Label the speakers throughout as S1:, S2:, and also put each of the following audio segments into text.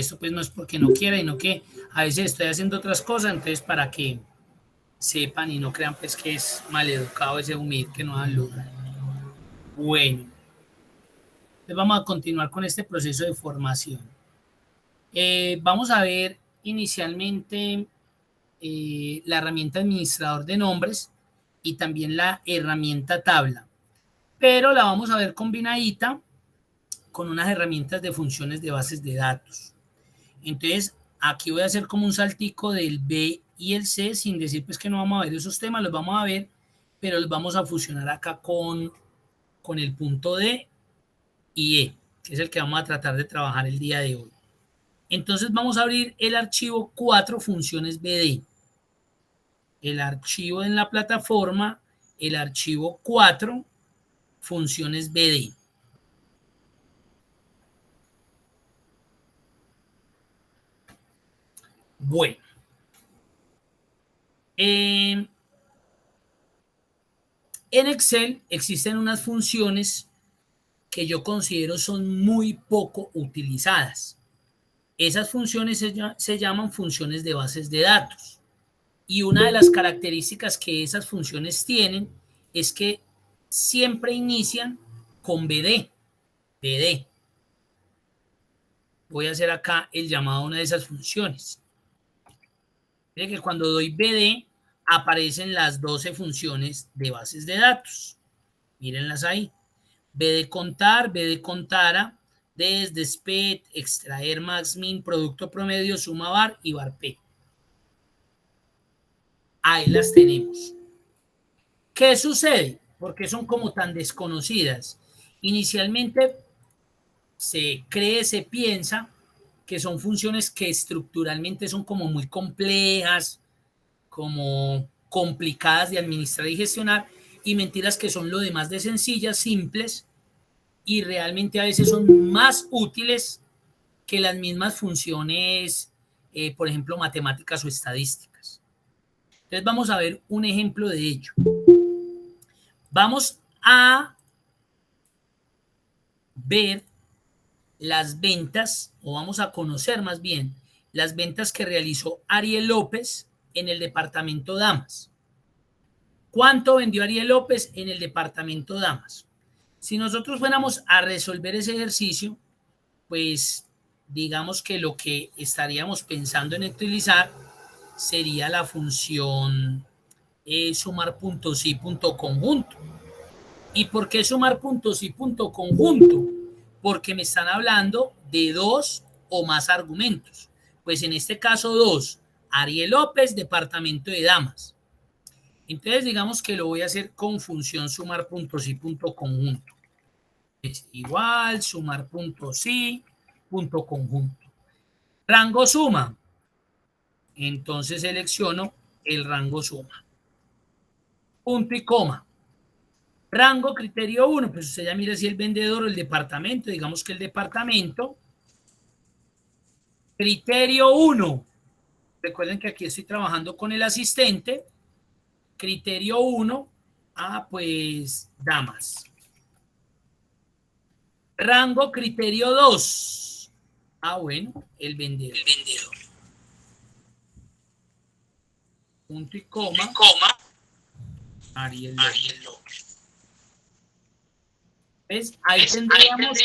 S1: esto pues no es porque no quiera, sino que a veces estoy haciendo otras cosas, entonces para que sepan y no crean pues que es maleducado ese humilde que no dan lugar. Bueno, entonces vamos a continuar con este proceso de formación. Vamos a ver inicialmente la herramienta administrador de nombres y también la herramienta tabla, pero la vamos a ver combinadita con unas herramientas de funciones de bases de datos. Entonces, aquí voy a hacer como un saltico del B y el C, sin decir pues que no vamos a ver esos temas, los vamos a ver, pero los vamos a fusionar acá con el punto D y E, que es el que vamos a tratar de trabajar el día de hoy. Entonces vamos a abrir el archivo 4 funciones BD. El archivo en la plataforma, el archivo 4 funciones BD. Bueno. En Excel existen unas funciones que yo considero son muy poco utilizadas. Esas funciones se llaman funciones de bases de datos. Y una de las características que esas funciones tienen es que siempre inician con BD. BD. Voy a hacer acá el llamado a una de esas funciones. Miren que cuando doy BD aparecen las 12 funciones de bases de datos. Mírenlas ahí. B de contar, B de contara, D es de SPET, extraer max min, producto promedio, suma var y var P. Ahí las tenemos. ¿Qué sucede? ¿Por qué son como tan desconocidas? Inicialmente se cree, se piensa que son funciones que estructuralmente son como muy complejas, como complicadas de administrar y gestionar, y mentiras que son lo demás de sencillas, simples, y realmente a veces son más útiles que las mismas funciones, por ejemplo, matemáticas o estadísticas. Entonces vamos a ver un ejemplo de ello. Vamos a ver las ventas, o vamos a conocer más bien, las ventas que realizó Ariel López en el departamento Damas. ¿Cuánto vendió Ariel López en el departamento Damas? Si nosotros fuéramos a resolver ese ejercicio, pues digamos que lo que estaríamos pensando en utilizar sería la función sumar puntos y punto conjunto. ¿Y por qué sumar puntos y punto conjunto? Porque me están hablando de dos o más argumentos. Pues en este caso dos. Ariel López, departamento de Damas. Entonces digamos que lo voy a hacer con función sumar puntos y punto conjunto. Es igual, sumar puntos y punto conjunto. Rango suma. Entonces selecciono el rango suma. Punto y coma. Rango criterio 1, pues usted ya mira si el vendedor o el departamento, digamos que el departamento. Criterio 1. Recuerden que aquí estoy trabajando con el asistente. Criterio 1, pues damas. Rango criterio 2. Bueno, el vendedor. Punto y coma. Ariel López. ¿Ves? Ahí tendríamos.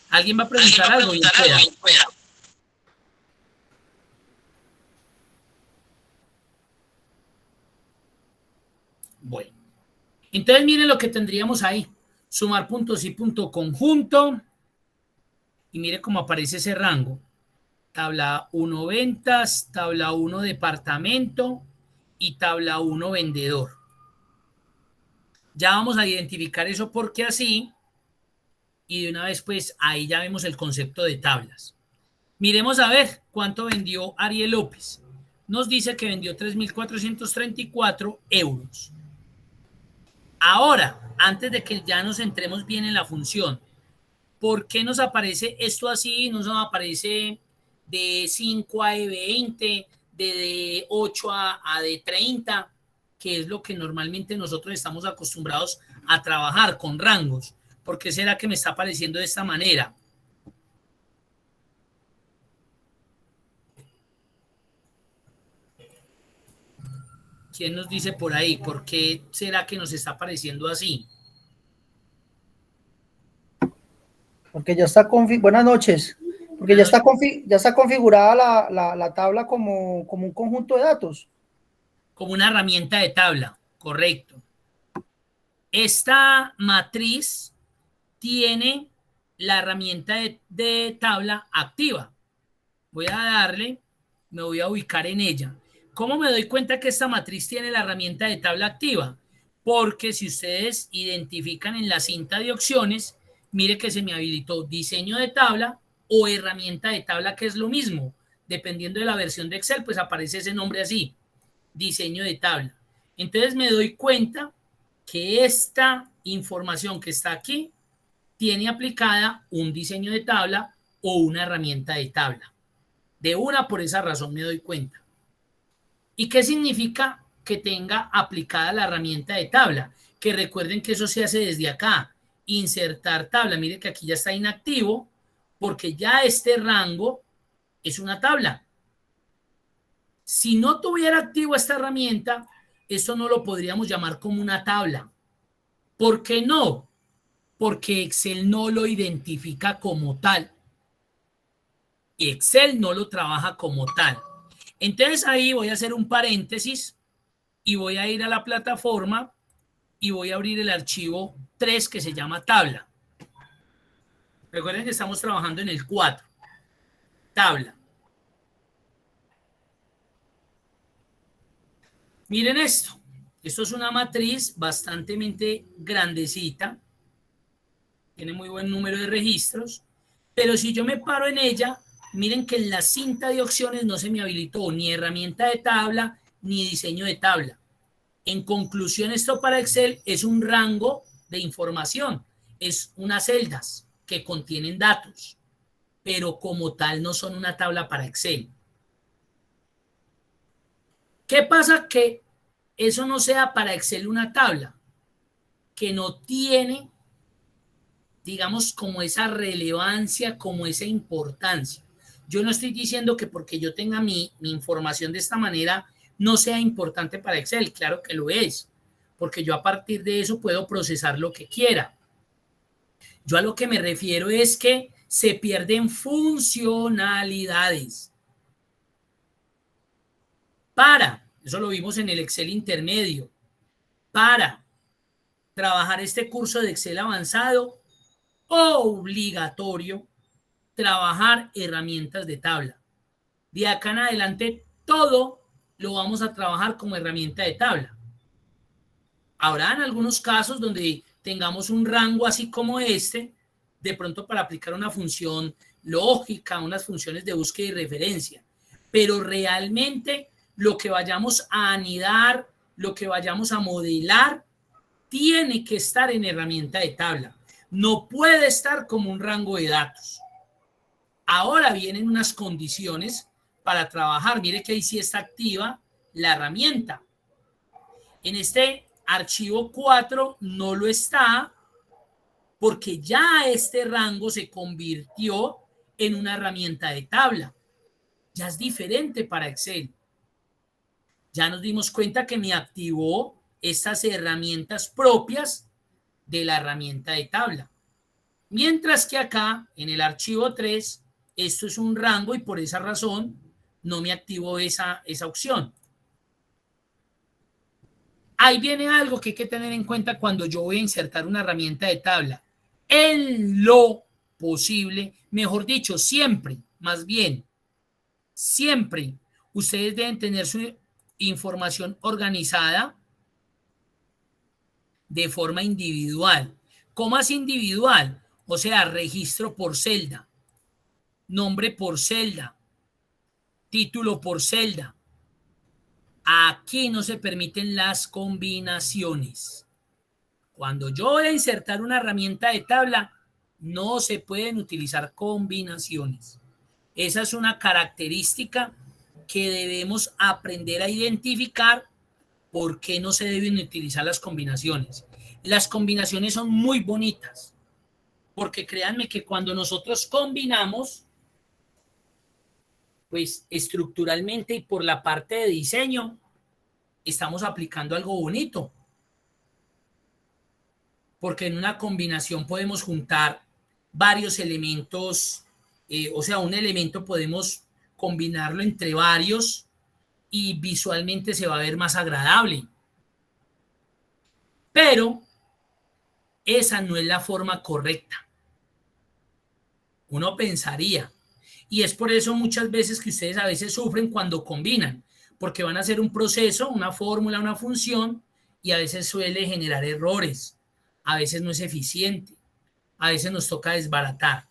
S1: ¿Alguien va a preguntar algo? Bueno, entonces miren lo que tendríamos ahí. Sumar puntos y punto conjunto. Y mire cómo aparece ese rango. Tabla 1 ventas, tabla 1 departamento y tabla 1 vendedor. Ya vamos a identificar eso porque así, y de una vez pues ahí ya vemos el concepto de tablas. Miremos a ver cuánto vendió Ariel López. Nos dice que vendió 3.434 euros. Ahora, antes de que ya nos entremos bien en la función, ¿por qué nos aparece esto así? No nos aparece de 5 a E20, de 8 a D30, que es lo que normalmente nosotros estamos acostumbrados a trabajar con rangos. ¿Por qué será que me está apareciendo de esta manera? ¿Quién nos dice por ahí? ¿Por qué será que nos está apareciendo así?
S2: Porque ya está buenas noches. Porque ya está configurada la tabla como un conjunto de datos.
S1: Como una herramienta de tabla, correcto. Esta matriz tiene la herramienta de tabla activa. Voy a darle, me voy a ubicar en ella. ¿Cómo me doy cuenta que esta matriz tiene la herramienta de tabla activa? Porque si ustedes identifican en la cinta de opciones, mire que se me habilitó diseño de tabla o herramienta de tabla, que es lo mismo. Dependiendo de la versión de Excel, pues aparece ese nombre así, diseño de tabla. Entonces me doy cuenta que esta información que está aquí tiene aplicada un diseño de tabla o una herramienta de tabla. De una, por esa razón me doy cuenta. ¿Y qué significa que tenga aplicada la herramienta de tabla? Que recuerden que eso se hace desde acá. Insertar tabla. Mire que aquí ya está inactivo porque ya este rango es una tabla. Si no tuviera activo esta herramienta, esto no lo podríamos llamar como una tabla. ¿Por qué no? Porque Excel no lo identifica como tal. Excel no lo trabaja como tal. Entonces ahí voy a hacer un paréntesis y voy a ir a la plataforma y voy a abrir el archivo 3 que se llama tabla. Recuerden que estamos trabajando en el 4. Tabla. Miren esto. Esto es una matriz bastante grandecita. Tiene muy buen número de registros. Pero si yo me paro en ella, miren que en la cinta de opciones no se me habilitó ni herramienta de tabla ni diseño de tabla. En conclusión, esto para Excel es un rango de información, es unas celdas que contienen datos, pero como tal no son una tabla para Excel. ¿Qué pasa? Que eso no sea para Excel una tabla, que no tiene, digamos, como esa relevancia, como esa importancia. Yo no estoy diciendo que porque yo tenga mi información de esta manera no sea importante para Excel, claro que lo es, porque yo a partir de eso puedo procesar lo que quiera. Yo a lo que me refiero es que se pierden funcionalidades. Eso lo vimos en el Excel intermedio, para trabajar este curso de Excel avanzado, obligatorio trabajar herramientas de tabla. De acá en adelante, todo lo vamos a trabajar como herramienta de tabla. Habrá en algunos casos donde tengamos un rango así como este, de pronto para aplicar una función lógica, unas funciones de búsqueda y referencia. Pero realmente lo que vayamos a anidar, lo que vayamos a modelar, tiene que estar en herramienta de tabla. No puede estar como un rango de datos. Ahora vienen unas condiciones para trabajar. Mire que ahí sí está activa la herramienta. En este archivo 4 no lo está porque ya este rango se convirtió en una herramienta de tabla. Ya es diferente para Excel. Ya nos dimos cuenta que me activó estas herramientas propias de la herramienta de tabla. Mientras que acá, en el archivo 3, esto es un rango y por esa razón no me activó esa opción. Ahí viene algo que hay que tener en cuenta cuando yo voy a insertar una herramienta de tabla. En lo posible, mejor dicho, siempre, más bien, siempre, ustedes deben tener su información organizada de forma individual. ¿Cómo es individual? O sea, registro por celda, nombre por celda, título por celda. Aquí no se permiten las combinaciones. Cuando yo voy a insertar una herramienta de tabla, no se pueden utilizar combinaciones. Esa es una característica que debemos aprender a identificar por qué no se deben utilizar las combinaciones. Las combinaciones son muy bonitas, porque créanme que cuando nosotros combinamos, pues estructuralmente y por la parte de diseño, estamos aplicando algo bonito, porque en una combinación podemos juntar varios elementos, o sea, un elemento podemos combinarlo entre varios y visualmente se va a ver más agradable. Pero esa no es la forma correcta. Uno pensaría. Y es por eso muchas veces que ustedes a veces sufren cuando combinan, porque van a hacer un proceso, una fórmula, una función, y a veces suele generar errores. A veces no es eficiente. A veces nos toca desbaratar.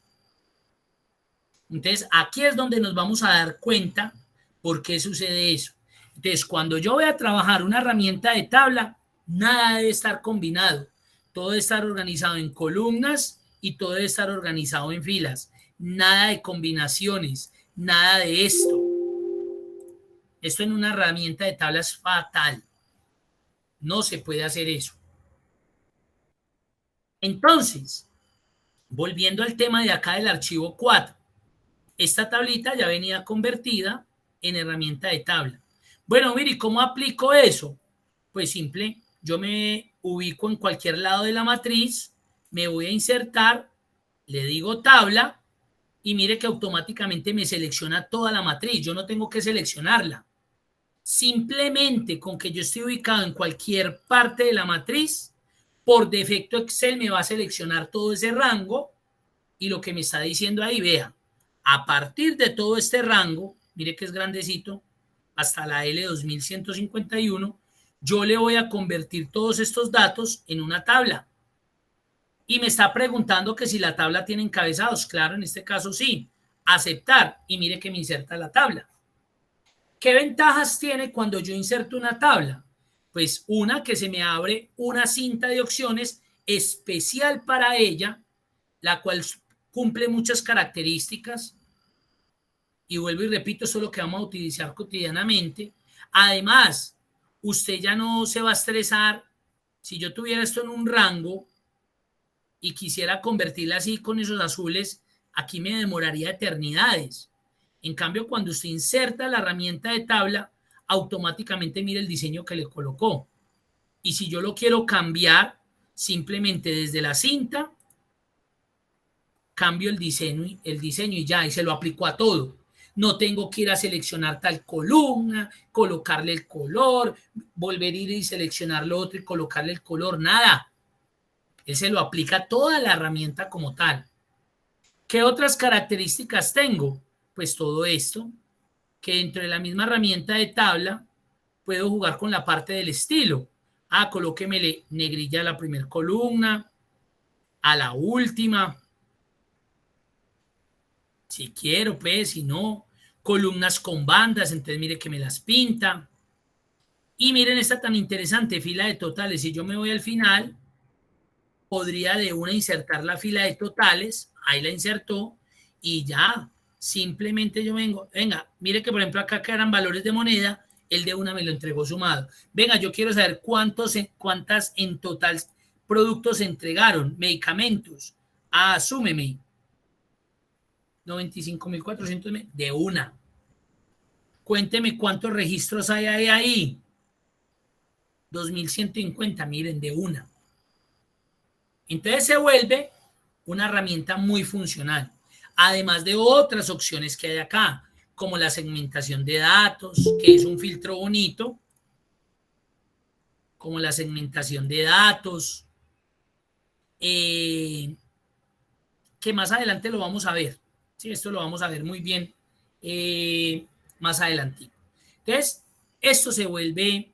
S1: Entonces, aquí es donde nos vamos a dar cuenta por qué sucede eso. Entonces, cuando yo voy a trabajar una herramienta de tabla, nada debe estar combinado. Todo debe estar organizado en columnas y todo debe estar organizado en filas. Nada de combinaciones, nada de esto. Esto en una herramienta de tabla es fatal. No se puede hacer eso. Entonces, volviendo al tema de acá del archivo 4. Esta tablita ya venía convertida en herramienta de tabla. Bueno, mire, ¿cómo aplico eso? Pues simple, yo me ubico en cualquier lado de la matriz, me voy a insertar, le digo tabla y mire que automáticamente me selecciona toda la matriz. Yo no tengo que seleccionarla. Simplemente con que yo esté ubicado en cualquier parte de la matriz, por defecto Excel me va a seleccionar todo ese rango y lo que me está diciendo ahí, vea, a partir de todo este rango, mire que es grandecito, hasta la L2151, yo le voy a convertir todos estos datos en una tabla. Y me está preguntando que si la tabla tiene encabezados. Claro, en este caso sí. Aceptar. Y mire que me inserta la tabla. ¿Qué ventajas tiene cuando yo inserto una tabla? Pues una, que se me abre una cinta de opciones especial para ella, la cual cumple muchas características. Y vuelvo y repito, eso es lo que vamos a utilizar cotidianamente. Además, usted ya no se va a estresar. Si yo tuviera esto en un rango y quisiera convertirla así con esos azules, aquí me demoraría eternidades. En cambio, cuando usted inserta la herramienta de tabla, automáticamente mire el diseño que le colocó. Y si yo lo quiero cambiar, simplemente desde la cinta, cambio el diseño y ya, y se lo aplico a todo. No tengo que ir a seleccionar tal columna, colocarle el color, volver a ir y seleccionar lo otro y colocarle el color, nada. Él se lo aplica a toda la herramienta como tal. ¿Qué otras características tengo? Pues todo esto, que dentro de la misma herramienta de tabla puedo jugar con la parte del estilo. Colóquemele negrilla a la primera columna, a la última, si quiero, pues, si no, columnas con bandas, entonces mire que me las pinta. Y miren esta tan interesante fila de totales. Si yo me voy al final, podría de una insertar la fila de totales, ahí la insertó y ya, simplemente yo venga, mire que por ejemplo acá quedan valores de moneda, el de una me lo entregó sumado. Venga, yo quiero saber cuántas en total productos se entregaron, medicamentos. Súmeme. 95.400 de una. Cuénteme cuántos registros hay ahí. 2.150, miren, de una. Entonces se vuelve una herramienta muy funcional, además de otras opciones que hay acá, como la segmentación de datos, que es un filtro bonito, como la segmentación de datos, que más adelante lo vamos a ver. Sí, esto lo vamos a ver muy bien más adelante. Entonces, esto se vuelve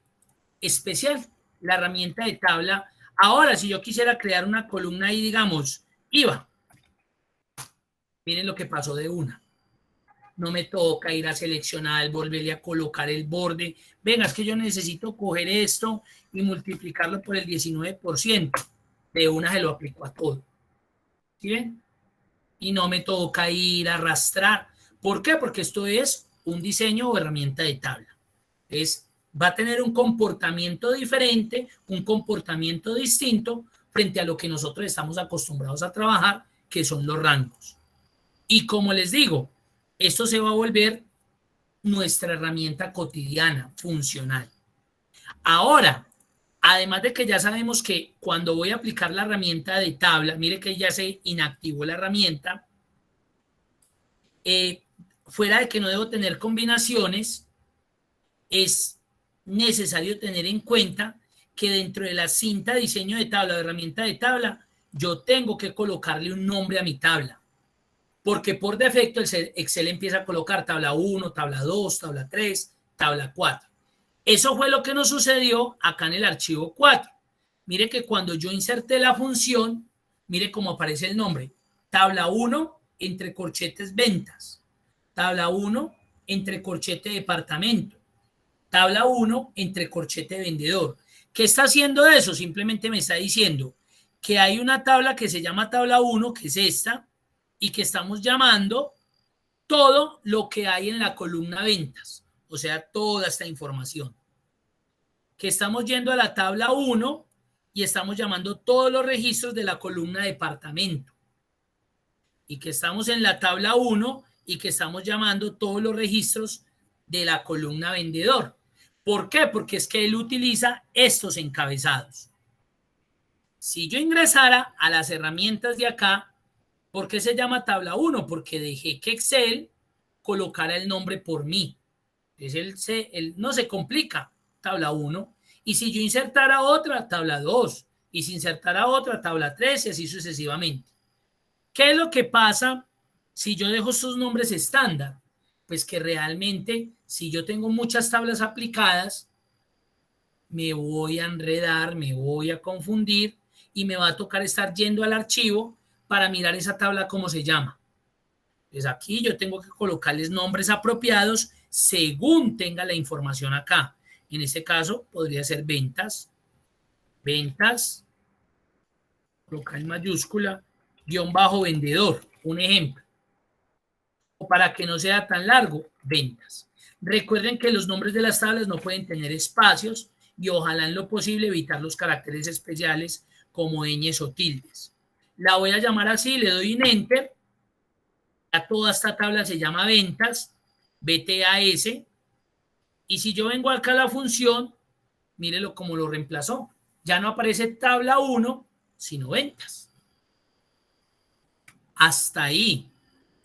S1: especial, la herramienta de tabla. Ahora, si yo quisiera crear una columna y digamos, IVA, miren lo que pasó de una. No me toca ir a seleccionar, volverle a colocar el borde. Venga, es que yo necesito coger esto y multiplicarlo por el 19%. De una se lo aplico a todo. ¿Sí ven? Y no me toca ir a arrastrar. ¿Por qué? Porque esto es un diseño o herramienta de tabla. Es va a tener un comportamiento diferente, un comportamiento distinto frente a lo que nosotros estamos acostumbrados a trabajar, que son los rangos. Y como les digo, esto se va a volver nuestra herramienta cotidiana, funcional. Ahora, además de que ya sabemos que cuando voy a aplicar la herramienta de tabla, mire que ya se inactivó la herramienta, fuera de que no debo tener combinaciones, es necesario tener en cuenta que dentro de la cinta de diseño de tabla, de herramienta de tabla, yo tengo que colocarle un nombre a mi tabla. Porque por defecto el Excel empieza a colocar tabla 1, tabla 2, tabla 3, tabla 4. Eso fue lo que nos sucedió acá en el archivo 4. Mire que cuando yo inserté la función, mire cómo aparece el nombre. Tabla 1 entre corchetes ventas. Tabla 1 entre corchete departamento. Tabla 1 entre corchete vendedor. ¿Qué está haciendo eso? Simplemente me está diciendo que hay una tabla que se llama tabla 1, que es esta, y que estamos llamando todo lo que hay en la columna ventas, o sea, toda esta información. Que estamos yendo a la tabla 1 y estamos llamando todos los registros de la columna departamento. Y que estamos en la tabla 1 y que estamos llamando todos los registros de la columna vendedor. ¿Por qué? Porque es que él utiliza estos encabezados. Si yo ingresara a las herramientas de acá, ¿por qué se llama tabla 1? Porque dejé que Excel colocara el nombre por mí. Entonces él no se complica, tabla 1. Y si yo insertara otra, tabla 2. Y si insertara otra, tabla 3 y así sucesivamente. ¿Qué es lo que pasa si yo dejo estos nombres estándar? Pues que realmente, si yo tengo muchas tablas aplicadas, me voy a enredar, me voy a confundir y me va a tocar estar yendo al archivo para mirar esa tabla cómo se llama. Pues aquí yo tengo que colocarles nombres apropiados según tenga la información acá. En este caso podría ser ventas, colocar en mayúscula, guión bajo vendedor, un ejemplo. O para que no sea tan largo, ventas. Recuerden que los nombres de las tablas no pueden tener espacios y ojalá en lo posible evitar los caracteres especiales como ñes o tildes. La voy a llamar así, le doy un enter. Ya toda esta tabla se llama ventas, BTAS. Y si yo vengo acá a la función, mírelo cómo lo reemplazó. Ya no aparece tabla 1, sino ventas. Hasta ahí.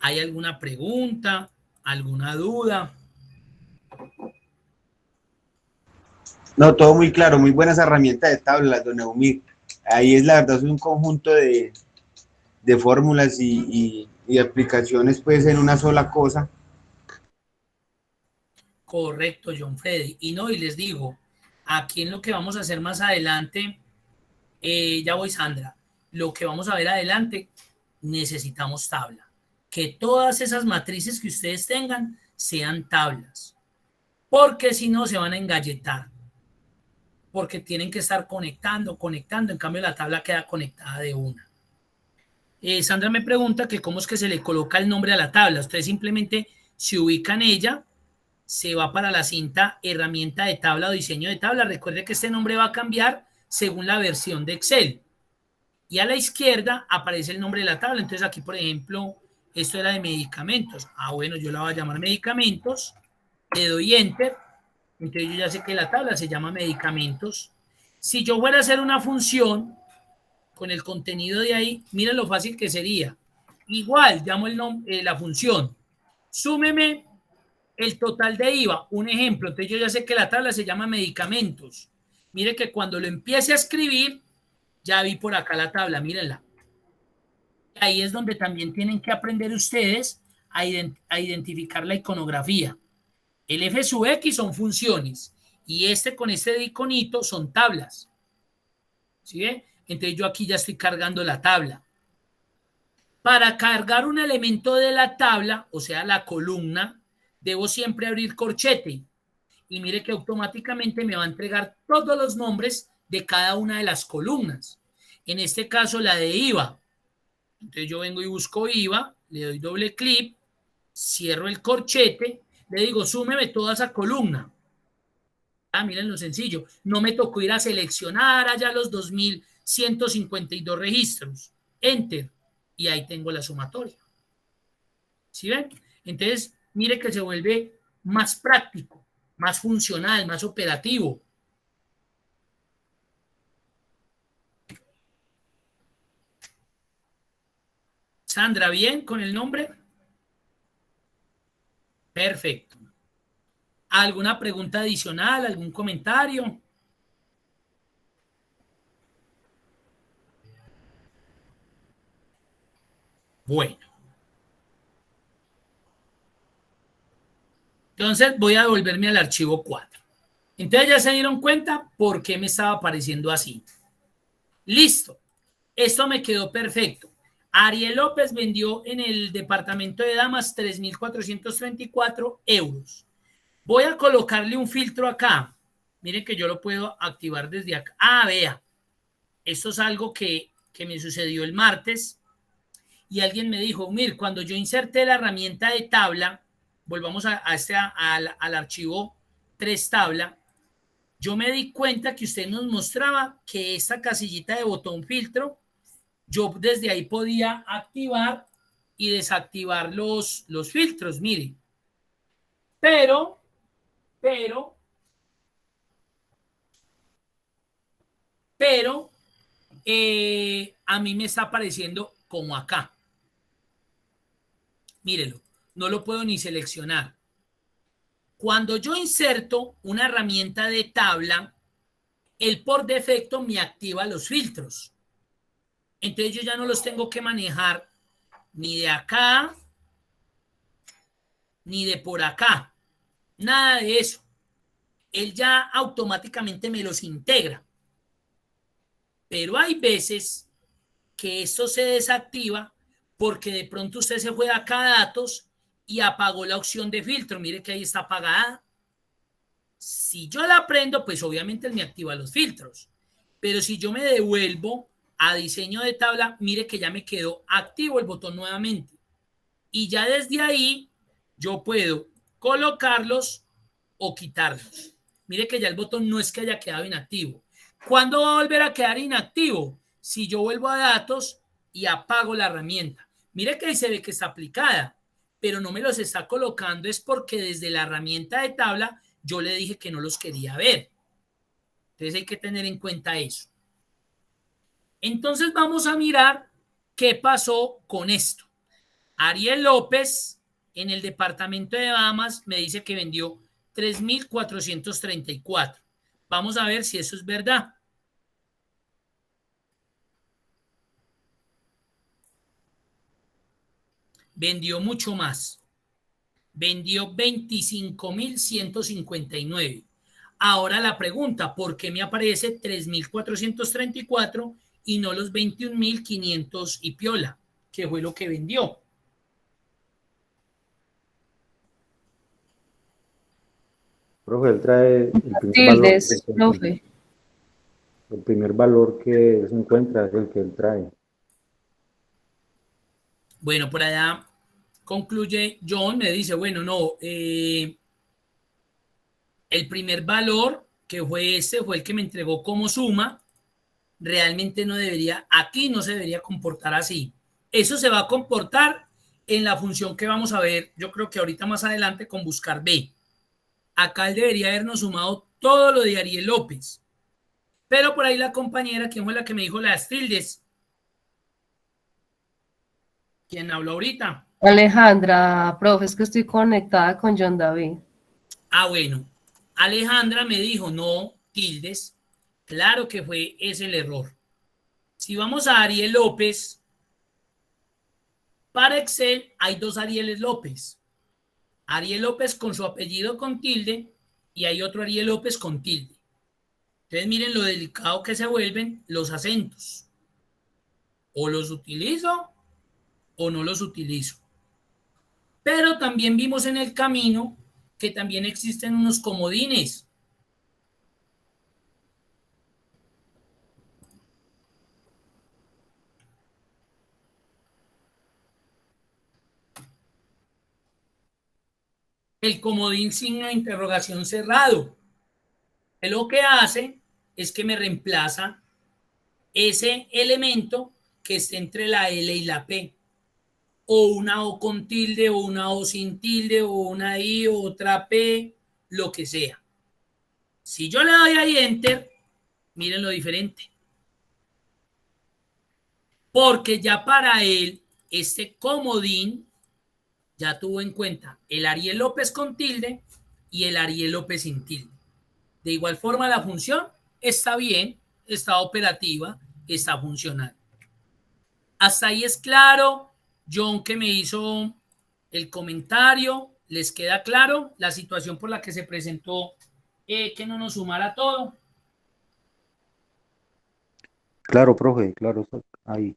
S1: ¿Hay alguna pregunta? ¿Alguna duda?
S3: No, todo muy claro, muy buenas herramientas de tablas, don Eumir. Ahí es la verdad, es un conjunto de fórmulas y aplicaciones pues en una sola cosa.
S1: Correcto, John Freddy. Y no, y les digo, aquí en lo que vamos a hacer más adelante, ya voy Sandra, lo que vamos a ver adelante, necesitamos tabla. Que todas esas matrices que ustedes tengan sean tablas. Porque si no se van a engalletar. Porque tienen que estar conectando. En cambio la tabla queda conectada de una. Sandra me pregunta que cómo es que se le coloca el nombre a la tabla. Ustedes simplemente se ubican en ella, se va para la cinta herramienta de tabla o diseño de tabla. Recuerde que este nombre va a cambiar según la versión de Excel. Y a la izquierda aparece el nombre de la tabla. Entonces aquí, por ejemplo, esto era de medicamentos. Bueno, yo la voy a llamar medicamentos. Le doy enter. Entonces yo ya sé que la tabla se llama medicamentos. Si yo fuera a hacer una función con el contenido de ahí, miren lo fácil que sería. Igual, llamo la función. Súmeme el total de IVA. Un ejemplo. Entonces yo ya sé que la tabla se llama medicamentos. Mire que cuando lo empiece a escribir, ya vi por acá la tabla, mírenla. Ahí es donde también tienen que aprender ustedes a identificar la iconografía. El F sub X son funciones y este con este iconito son tablas. ¿Sí ve? Entonces yo aquí ya estoy cargando la tabla. Para cargar un elemento de la tabla, o sea, la columna, debo siempre abrir corchete. Y mire que automáticamente me va a entregar todos los nombres de cada una de las columnas. En este caso, la de IVA. Entonces yo vengo y busco IVA, le doy doble clic, cierro el corchete, le digo, súmeme toda esa columna. Ah, miren lo sencillo. No me tocó ir a seleccionar allá los 2.152 registros. Enter. Y ahí tengo la sumatoria. ¿Sí ven? Entonces, mire que se vuelve más práctico, más funcional, más operativo. Sandra, ¿bien con el nombre? Perfecto. ¿Alguna pregunta adicional? ¿Algún comentario? Bueno. Entonces voy a devolverme al archivo 4. Entonces ya se dieron cuenta por qué me estaba apareciendo así. Listo. Esto me quedó perfecto. Ariel López vendió en el departamento de damas 3.434 euros. Voy a colocarle un filtro acá. Miren que yo lo puedo activar desde acá. Ah, vea. Esto es algo que me sucedió el martes y alguien me dijo, mir, cuando yo inserté la herramienta de tabla, volvamos al archivo 3 tabla, yo me di cuenta que usted nos mostraba que esta casillita de botón filtro, yo desde ahí podía activar y desactivar los filtros, mire. Pero, pero, pero, a mí me está apareciendo como acá. Mírelo, no lo puedo ni seleccionar. Cuando yo inserto una herramienta de tabla, él por defecto me activa los filtros. Entonces yo ya no los tengo que manejar ni de acá, ni de por acá. Nada de eso. Él ya automáticamente me los integra. Pero hay veces que esto se desactiva porque de pronto usted se fue acá a datos y apagó la opción de filtro. Mire que ahí está apagada. Si yo la prendo, pues obviamente él me activa los filtros. Pero si yo me devuelvo a diseño de tabla, mire que ya me quedó activo el botón nuevamente. Y ya desde ahí yo puedo colocarlos o quitarlos. Mire que ya el botón no es que haya quedado inactivo. ¿Cuándo va a volver a quedar inactivo? Si yo vuelvo a datos y apago la herramienta. Mire que ahí se ve que está aplicada, pero no me los está colocando es porque desde la herramienta de tabla yo le dije que no los quería ver. Entonces hay que tener en cuenta eso. Entonces vamos a mirar qué pasó con esto. Ariel López en el departamento de Bahamas me dice que vendió 3.434. Vamos a ver si eso es verdad. Vendió mucho más. Vendió 25.159. Ahora la pregunta, ¿por qué me aparece 3.434 y no los 21.500 y piola? ¿Qué fue lo que vendió?
S4: Profe, él trae
S5: Tildes, profe.
S4: el primer valor que él se encuentra es el que él trae.
S1: Bueno, por allá concluye John, me dice, bueno, no, el primer valor que fue fue el que me entregó como suma, realmente no debería, aquí no se debería comportar así. Eso se va a comportar en la función que vamos a ver, yo creo que ahorita más adelante con buscar B. Acá él debería habernos sumado todo lo de Ariel López. Pero por ahí la compañera, ¿quién fue la que me dijo las tildes? ¿Quién habló ahorita?
S5: Alejandra, profe, es que estoy conectada con John David.
S1: Ah, bueno. Alejandra me dijo, no, tildes. Claro que fue ese el error. Si vamos a Ariel López, para Excel hay dos Arieles López. Ariel López con su apellido con tilde y hay otro Ariel López con tilde. Entonces miren lo delicado que se vuelven los acentos. O los utilizo o no los utilizo. Pero también vimos en el camino que también existen unos comodines. El comodín signo de interrogación cerrado. que lo que hace es que me reemplaza ese elemento que esté entre la L y la P, o una O con tilde, o una O sin tilde, o una I, o otra P, lo que sea. Si yo le doy ahí Enter, miren lo diferente. Porque ya para él, este comodín ya tuvo en cuenta el Ariel López con tilde y el Ariel López sin tilde. De igual forma, la función está bien, está operativa, está funcional. Hasta ahí es claro. John, que me hizo el comentario, ¿les queda claro la situación por la que se presentó que no nos sumara todo?
S4: Claro, profe, claro, ahí.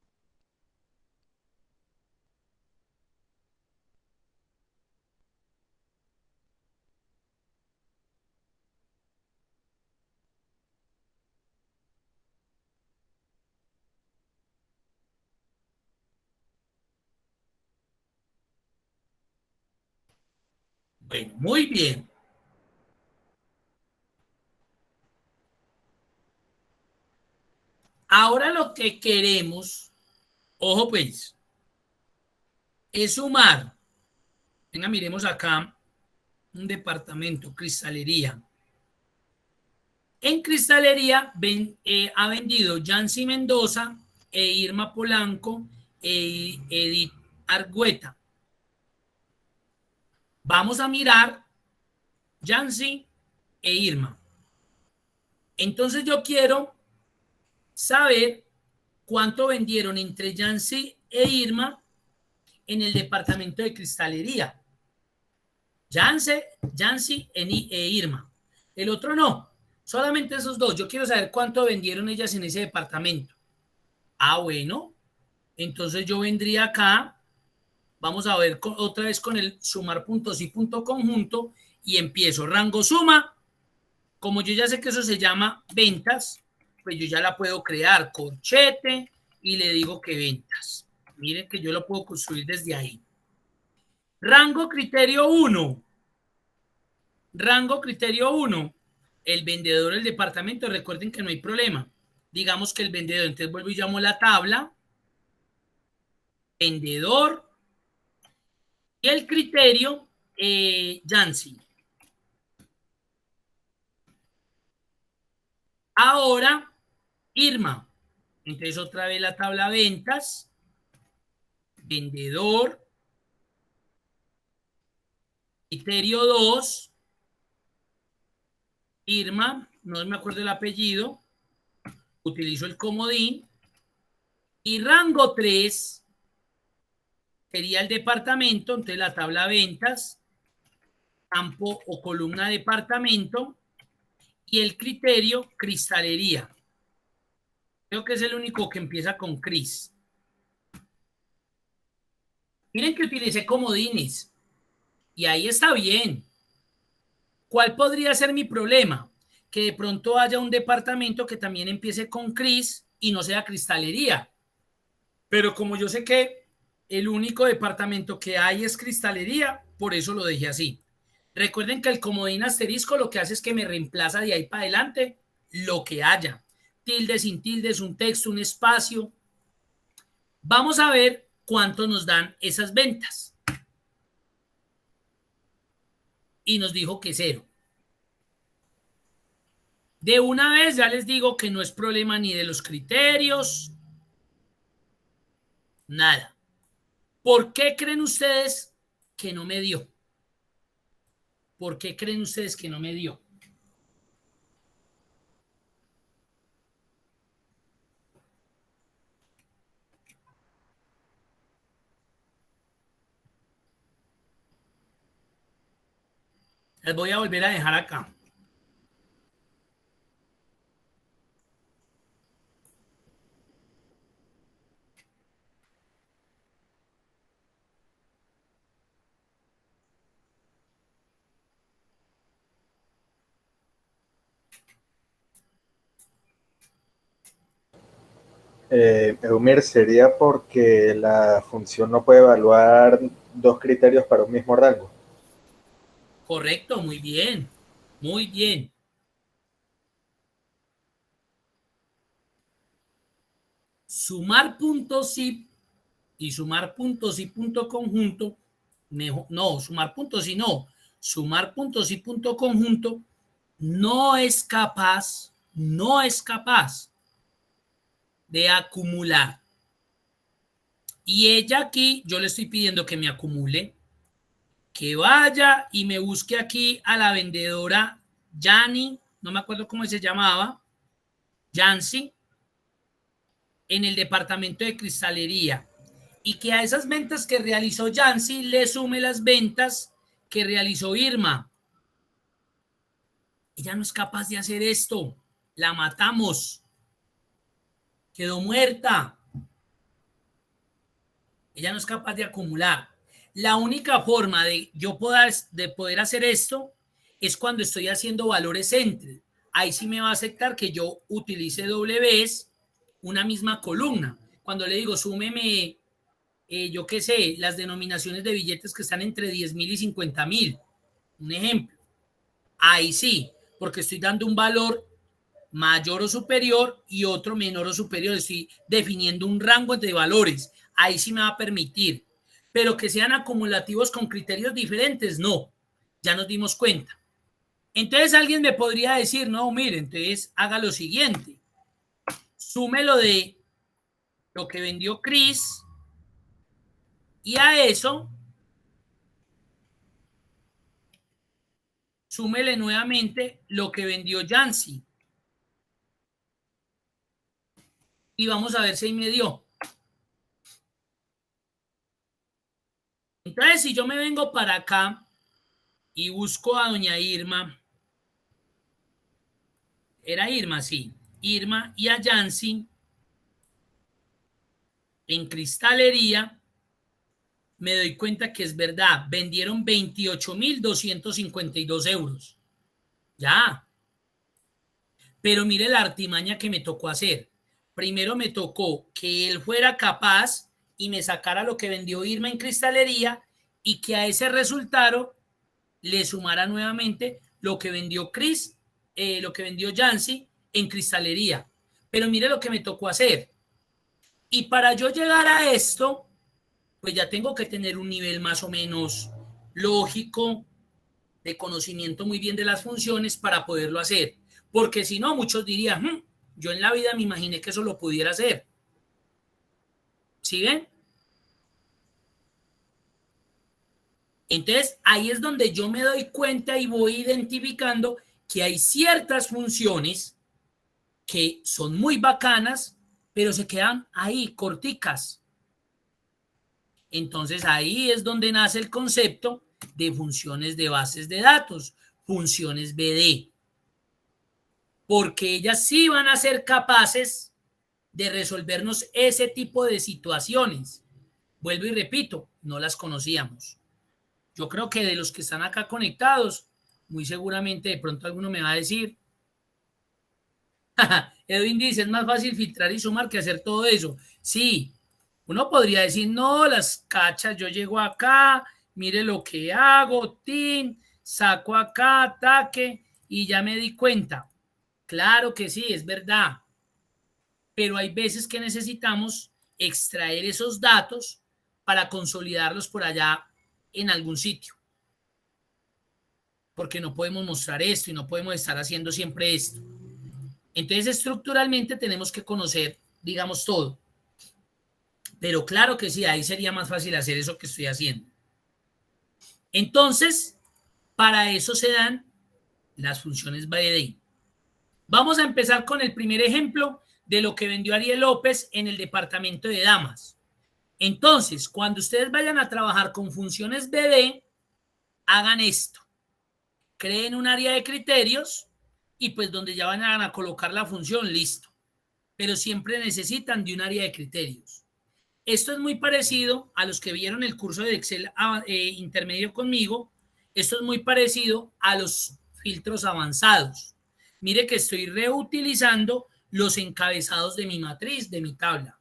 S1: Bueno, muy bien. Ahora lo que queremos, ojo pues, es sumar. Venga, miremos acá un departamento, cristalería. En cristalería ha vendido Yancy Mendoza e Irma Polanco e Edith Argüeta. Vamos a mirar Yancy e Irma. Entonces yo quiero saber cuánto vendieron entre Yancy e Irma en el departamento de cristalería. Yancy e Irma. El otro no. Solamente esos dos. Yo quiero saber cuánto vendieron ellas en ese departamento. Ah, bueno. Entonces yo vendría acá. Vamos a ver otra vez con el sumar puntos y punto conjunto. Y empiezo. Rango suma. Como yo ya sé que eso se llama ventas, pues yo ya la puedo crear. Corchete. Y le digo que ventas. Miren que yo lo puedo construir desde ahí. Rango criterio 1. Rango criterio 1. El vendedor del departamento. Recuerden que no hay problema. Digamos que el vendedor. Entonces vuelvo y llamo la tabla. Vendedor. Y el criterio, Yancy. Ahora, Irma. Entonces otra vez la tabla ventas. Vendedor. Criterio 2. Irma. No me acuerdo el apellido. Utilizo el comodín. Y rango 3 sería el departamento. Entonces la tabla ventas. Campo o columna departamento. Y el criterio, cristalería. Creo que es el único que empieza con Cris. Miren que utilicé comodines. Y ahí está bien. ¿Cuál podría ser mi problema? Que de pronto haya un departamento que también empiece con Cris y no sea cristalería. Pero como yo sé que el único departamento que hay es cristalería, por eso lo dejé así. Recuerden que el comodín asterisco lo que hace es que me reemplaza de ahí para adelante lo que haya. Tilde, sin tildes, un texto, un espacio. Vamos a ver cuánto nos dan esas ventas. Y nos dijo que 0. De una vez ya les digo que no es problema ni de los criterios, nada. ¿Por qué creen ustedes que no me dio? ¿Por qué creen ustedes que no me dio? Les voy a volver a dejar acá.
S6: Eumir, sería porque la función no puede evaluar dos criterios para un mismo rango.
S1: Correcto, muy bien. Muy bien. sumar puntos zip y sumar puntos y punto conjunto, no, sumar puntos y no, sumar puntos y punto conjunto no es capaz de acumular. Y ella aquí, yo le estoy pidiendo que me acumule, que vaya y me busque aquí a la vendedora Yani, no me acuerdo cómo se llamaba, Yancy, en el departamento de cristalería, y que a esas ventas que realizó Yancy le sume las ventas que realizó Irma. Ella no es capaz de hacer esto, la matamos, quedó muerta. Ella no es capaz de acumular. La única forma de yo poder hacer esto es cuando estoy haciendo valores entre. Ahí sí me va a aceptar que yo utilice Ws, una misma columna. Cuando le digo súmeme, yo qué sé, las denominaciones de billetes que están entre 10,000 y 50,000. Un ejemplo. Ahí sí, porque estoy dando un valor mayor o superior y otro menor o superior. Estoy definiendo un rango de valores. Ahí sí me va a permitir. Pero que sean acumulativos con criterios diferentes, no. Ya nos dimos cuenta. Entonces alguien me podría decir, no, mire, entonces haga lo siguiente. Súmelo de lo que vendió Chris y a eso súmele nuevamente lo que vendió Yancy. Y vamos a ver si ahí me dio. Entonces, si yo me vengo para acá y busco a doña Irma, era Irma, sí, Irma y a Yancy en cristalería, me doy cuenta que es verdad, vendieron 28,252 euros. Ya. Pero mire la artimaña que me tocó hacer. Primero me tocó que él fuera capaz y me sacara lo que vendió Irma en cristalería y que a ese resultado le sumara nuevamente lo que vendió Chris, lo que vendió Yancy en cristalería. Pero mire lo que me tocó hacer. Y para yo llegar a esto, pues ya tengo que tener un nivel más o menos lógico, de conocimiento muy bien de las funciones para poderlo hacer. Porque si no, muchos dirían, yo en la vida me imaginé que eso lo pudiera hacer. ¿Sí ven? Entonces, ahí es donde yo me doy cuenta y voy identificando que hay ciertas funciones que son muy bacanas, pero se quedan ahí, corticas. Entonces, ahí es donde nace el concepto de funciones de bases de datos, funciones BD. Porque ellas sí van a ser capaces de resolvernos ese tipo de situaciones. Vuelvo y repito, no las conocíamos. Yo creo que de los que están acá conectados, muy seguramente de pronto alguno me va a decir, Edwin dice, es más fácil filtrar y sumar que hacer todo eso. Sí, uno podría decir, no, las cachas, yo llego acá, mire lo que hago, tin, saco acá, ataque y ya me di cuenta. Claro que sí, es verdad. Pero hay veces que necesitamos extraer esos datos para consolidarlos por allá en algún sitio. Porque no podemos mostrar esto y no podemos estar haciendo siempre esto. Entonces, estructuralmente tenemos que conocer, digamos, todo. Pero claro que sí, ahí sería más fácil hacer eso que estoy haciendo. Entonces, para eso se dan las funciones BD. Vamos a empezar con el primer ejemplo de lo que vendió Ariel López en el departamento de damas. Entonces, cuando ustedes vayan a trabajar con funciones BD, hagan esto. Creen un área de criterios y pues donde ya van a colocar la función, listo. Pero siempre necesitan de un área de criterios. Esto es muy parecido a los que vieron el curso de Excel intermedio conmigo. Esto es muy parecido a los filtros avanzados. Mire que estoy reutilizando los encabezados de mi matriz, de mi tabla.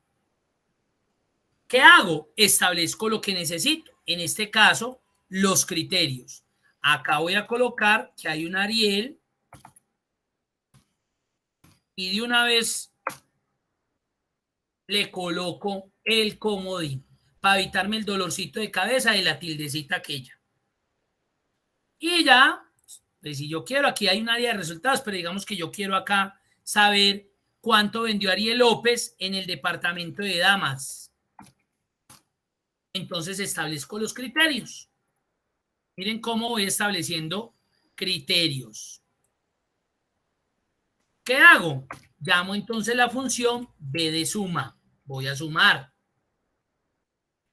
S1: ¿Qué hago? Establezco lo que necesito. En este caso, los criterios. Acá voy a colocar que hay un Ariel y de una vez le coloco el comodín para evitarme el dolorcito de cabeza de la tildecita aquella. Y ya, pues si yo quiero, aquí hay un área de resultados, pero digamos que yo quiero acá saber cuánto vendió Ariel López en el departamento de damas. Entonces establezco los criterios. Miren cómo voy estableciendo criterios. ¿Qué hago? Llamo entonces la función b de suma. Voy a sumar.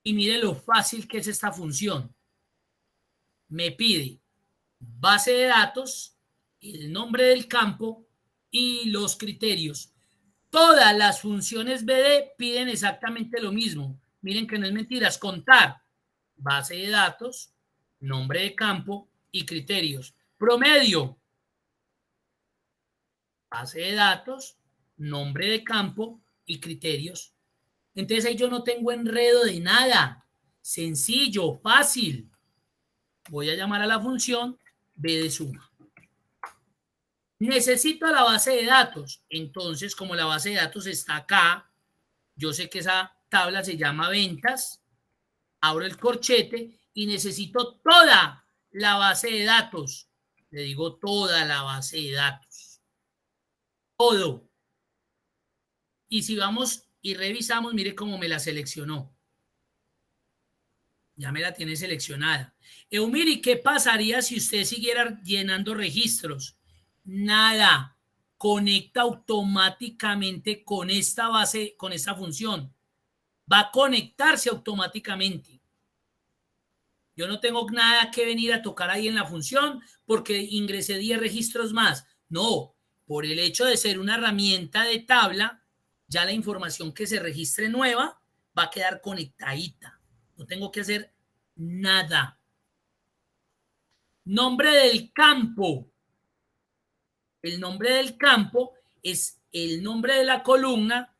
S1: Y mire lo fácil que es esta función. Me pide base de datos, el nombre del campo y los criterios. Todas las funciones BD piden exactamente lo mismo. Miren que no es mentiras. Contar, base de datos, nombre de campo y criterios. Promedio, base de datos, nombre de campo y criterios. Entonces ahí yo no tengo enredo de nada. Sencillo, fácil. Voy a llamar a la función b de suma. Necesito la base de datos. Entonces, como la base de datos está acá, yo sé que esa tabla se llama ventas. Abro el corchete y necesito toda la base de datos. Le digo toda la base de datos. Todo. Y si vamos y revisamos, mire cómo me la seleccionó. Ya me la tiene seleccionada. Eumiri, ¿qué pasaría si usted siguiera llenando registros? Nada. Conecta automáticamente con esta base, con esta función. Va a conectarse automáticamente. Yo no tengo nada que venir a tocar ahí en la función porque ingresé 10 registros más. No, por el hecho de ser una herramienta de tabla, ya la información que se registre nueva va a quedar conectadita. No tengo que hacer nada. Nombre del campo. El nombre del campo es el nombre de la columna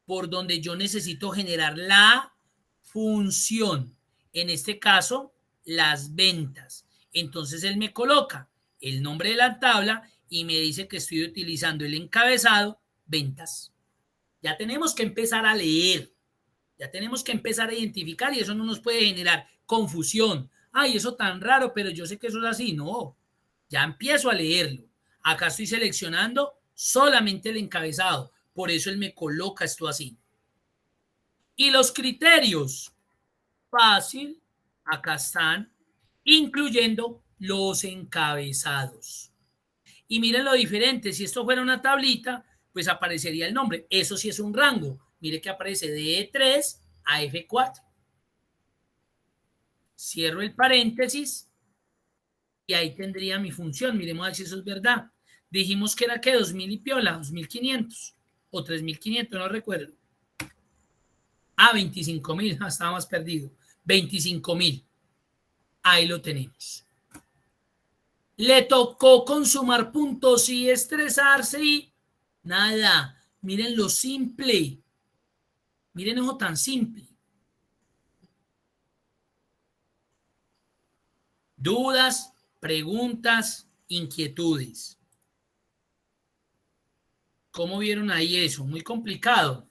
S1: por donde yo necesito generar la función. En este caso, las ventas. Entonces él me coloca el nombre de la tabla y me dice que estoy utilizando el encabezado ventas. Ya tenemos que empezar a leer. Ya tenemos que empezar a identificar y eso no nos puede generar confusión. Ay, eso tan raro, pero yo sé que eso es así. No, ya empiezo a leerlo. Acá estoy seleccionando solamente el encabezado. Por eso él me coloca esto así. Y los criterios, fácil, acá están, incluyendo los encabezados. Y miren lo diferente, si esto fuera una tablita, pues aparecería el nombre. Eso sí es un rango. Mire que aparece de E3 a F4. Cierro el paréntesis y ahí tendría mi función. Miremos a ver si eso es verdad. Dijimos que era que 2000 y piola, 2500 o 3500, no recuerdo. 25,000, estaba más perdido. 25,000. Ahí lo tenemos. Le tocó consumar puntos y estresarse y nada. Miren lo simple. Miren eso tan simple. Dudas, preguntas, inquietudes. ¿Cómo vieron ahí eso? Muy complicado.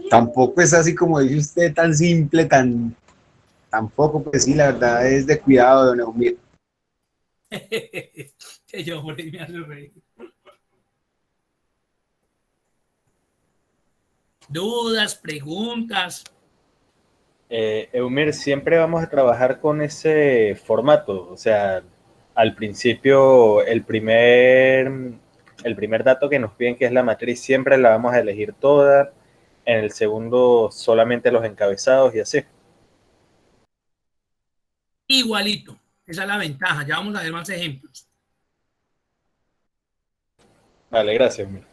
S3: Tampoco es así como dice usted, tan simple, tampoco, pues sí, la verdad es de cuidado, don Eumir.
S1: Que yo por ahí me hace reír. Dudas, preguntas.
S6: Eumir, siempre vamos a trabajar con ese formato, o sea, al principio el primer dato que nos piden, que es la matriz, siempre la vamos a elegir toda, en el segundo solamente los encabezados y así.
S1: Igualito. Esa es la ventaja. Ya vamos a ver más ejemplos.
S6: Vale, gracias, Eumir.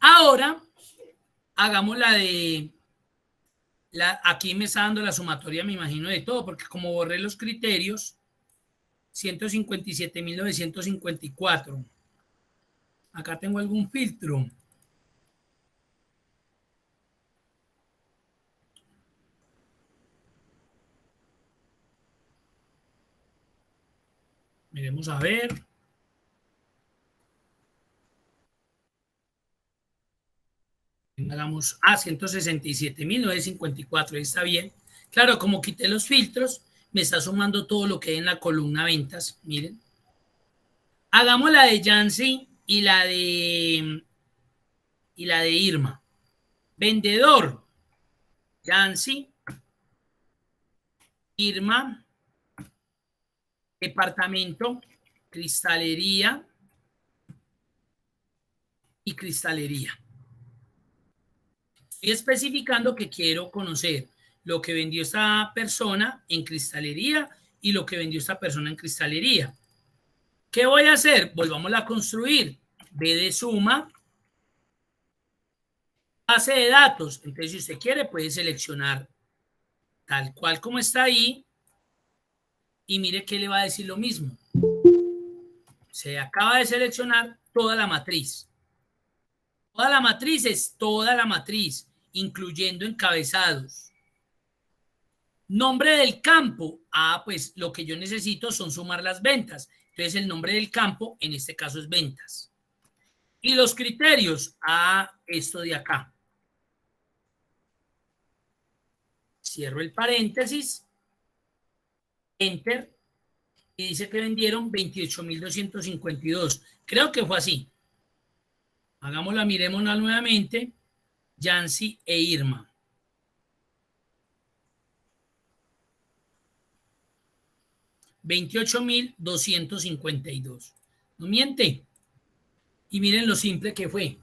S1: Ahora, hagamos la de... aquí me está dando la sumatoria, me imagino, de todo, porque como borré los criterios, 157.954. Acá tengo algún filtro. Miremos a ver. Hagamos 167.954, ahí está bien. Claro, como quité los filtros, me está sumando todo lo que hay en la columna ventas. Miren. Hagamos la de Yancy y la de Irma. Vendedor, Yancy, Irma, departamento, cristalería y cristalería. Estoy especificando que quiero conocer lo que vendió esta persona en cristalería y lo que vendió esta persona en cristalería. ¿Qué voy a hacer? Volvamos a construir. B de suma, base de datos. Entonces, si usted quiere, puede seleccionar tal cual como está ahí y mire que le va a decir lo mismo. Se acaba de seleccionar toda la matriz. Toda la matriz es toda la matriz, incluyendo encabezados. Nombre del campo. Pues lo que yo necesito son sumar las ventas. Entonces, el nombre del campo, en este caso, es ventas. Y los criterios. Esto de acá. Cierro el paréntesis. Enter. Y dice que vendieron 28.252. Creo que fue así. Hagámosla, miremosla nuevamente. Yancy e Irma. $28.252. No miente. Y miren lo simple que fue.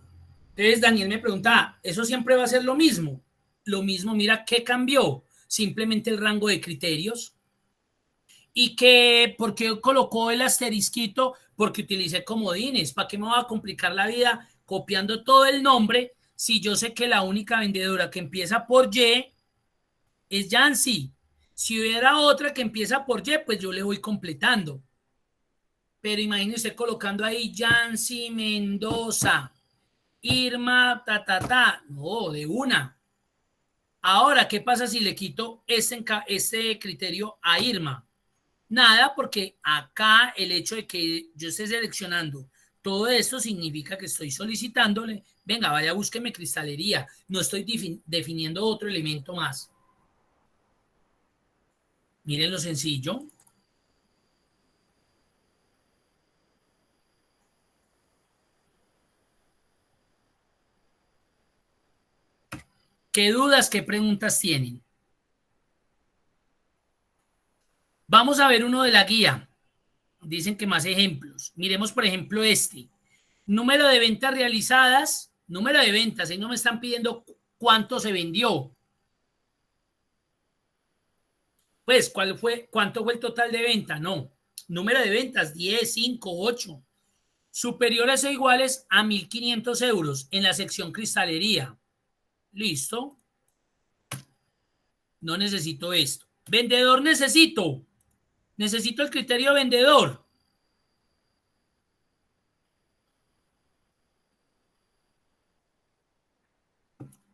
S1: Entonces Daniel me preguntaba, ¿eso siempre va a ser lo mismo? Lo mismo, mira, ¿qué cambió? Simplemente el rango de criterios. ¿Y por qué colocó el asterisquito? Porque utilicé comodines. ¿Para qué me va a complicar la vida copiando todo el nombre si yo sé que la única vendedora que empieza por Y es Yancy? Si hubiera otra que empieza por Y, pues yo le voy completando. Pero imagínese colocando ahí Yancy Mendoza, Irma, No, de una. Ahora, ¿qué pasa si le quito este criterio a Irma? Nada, porque acá el hecho de que yo esté seleccionando todo esto significa que estoy solicitándole, venga, vaya, búsqueme cristalería. No estoy definiendo otro elemento más. Miren lo sencillo. ¿Qué dudas, qué preguntas tienen? Vamos a ver uno de la guía. Dicen que más ejemplos. Miremos, por ejemplo, este. Número de ventas realizadas. Número de ventas. Ahí no me están pidiendo cuánto se vendió. Pues, ¿cuánto fue el total de venta? No. Número de ventas, 10, 5, 8. Superiores o iguales a 1.500 euros en la sección cristalería. Listo. No necesito esto. Vendedor necesito. Necesito el criterio vendedor.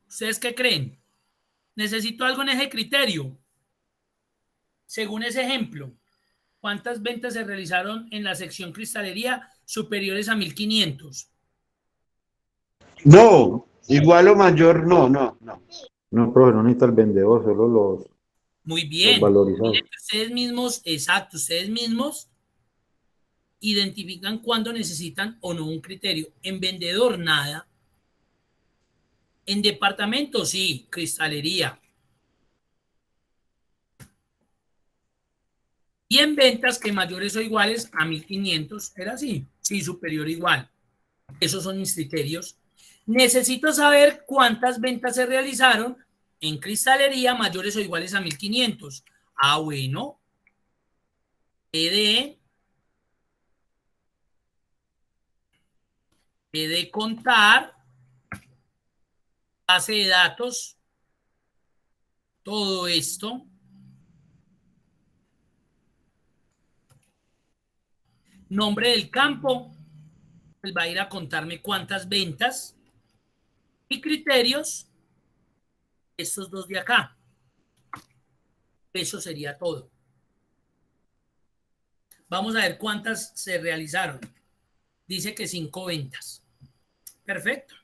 S1: ¿Ustedes qué creen? Necesito algo en ese criterio. Según ese ejemplo, ¿cuántas ventas se realizaron en la sección cristalería superiores a 1.500?
S3: No, igual o mayor, no.
S4: No, profe, no necesita el vendedor, solo
S1: Muy
S4: los
S1: bien.
S4: valorizados.
S1: Miren que ustedes mismos, exacto, ustedes mismos identifican cuándo necesitan o no un criterio. En vendedor, nada. En departamento, sí, cristalería. Y en ventas que mayores o iguales a 1.500, era así, sí, superior o igual. Esos son mis criterios. Necesito saber cuántas ventas se realizaron en cristalería mayores o iguales a 1.500. Bueno, he de contar, base de datos, todo esto. Nombre del campo, pues va a ir a contarme cuántas ventas y criterios, estos dos de acá. Eso sería todo. Vamos a ver cuántas se realizaron. Dice que 5 ventas. Perfecto.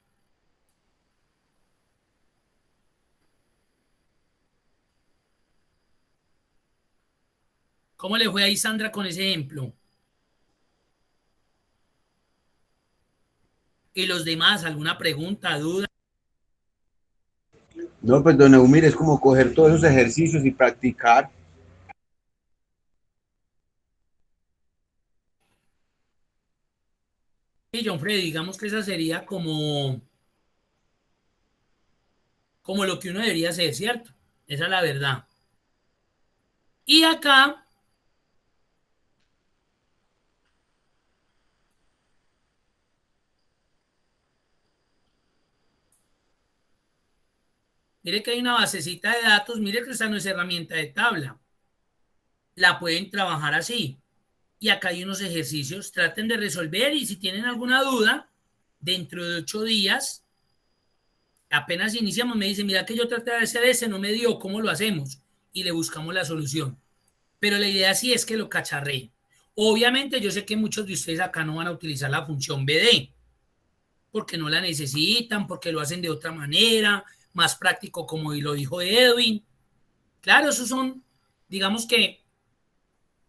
S1: ¿Cómo le fue ahí, Sandra, con ese ejemplo? ¿Y los demás? ¿Alguna pregunta, duda?
S3: No, pues don Eumir, es como coger todos esos ejercicios y practicar.
S1: Sí, John Freddy, digamos que esa sería como lo que uno debería hacer, ¿cierto? Esa es la verdad. Y acá, mire que hay una basecita de datos, mire que esta no es herramienta de tabla. La pueden trabajar así. Y acá hay unos ejercicios, traten de resolver y si tienen alguna duda, dentro de 8 días, apenas iniciamos, me dicen, mira que yo traté de hacer ese, no me dio, ¿cómo lo hacemos? Y le buscamos la solución. Pero la idea sí es que lo cacharreen. Obviamente yo sé que muchos de ustedes acá no van a utilizar la función BD, porque no la necesitan, porque lo hacen de otra manera, más práctico como lo dijo Edwin. Claro, esos son, digamos que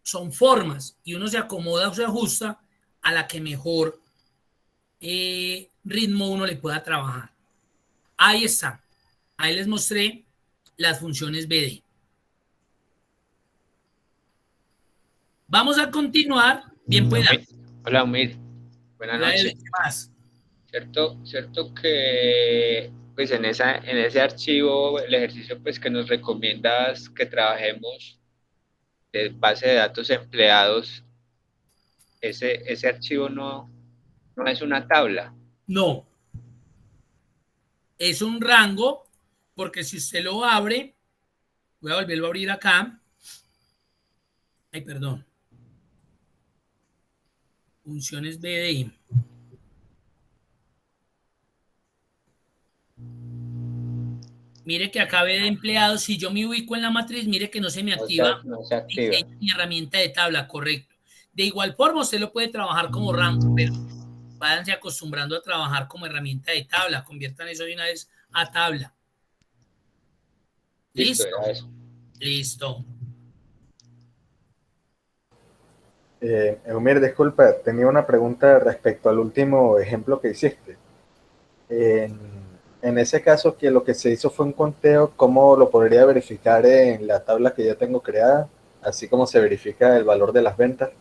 S1: son formas y uno se acomoda o se ajusta a la que mejor ritmo uno le pueda trabajar. Ahí está. Ahí les mostré las funciones BD. Vamos a continuar. Bien, pues.
S7: Hola, Umir. Buenas noches.
S1: ¿Qué más?
S7: Cierto que pues en ese archivo, el ejercicio pues que nos recomiendas que trabajemos de base de datos empleados, ese archivo no es una tabla.
S1: No. Es un rango, porque si usted lo abre, voy a volverlo a abrir acá. Ay, perdón. Funciones BDI. Mire que acá de empleados, si yo me ubico en la matriz, mire que no se me activa,
S7: No se activa.
S1: mi herramienta de tabla, correcto. De igual forma, usted lo puede trabajar como rango, pero váyanse acostumbrando a trabajar como herramienta de tabla. Conviertan eso de una vez a tabla.
S7: Listo,
S1: ¿Listo?
S7: era eso.
S1: Listo.
S6: Eumir, disculpa, tenía una pregunta respecto al último ejemplo que hiciste. En ese caso, que lo que se hizo fue un conteo, ¿cómo lo podría verificar en la tabla que ya tengo creada? Así como se verifica el valor de las ventas.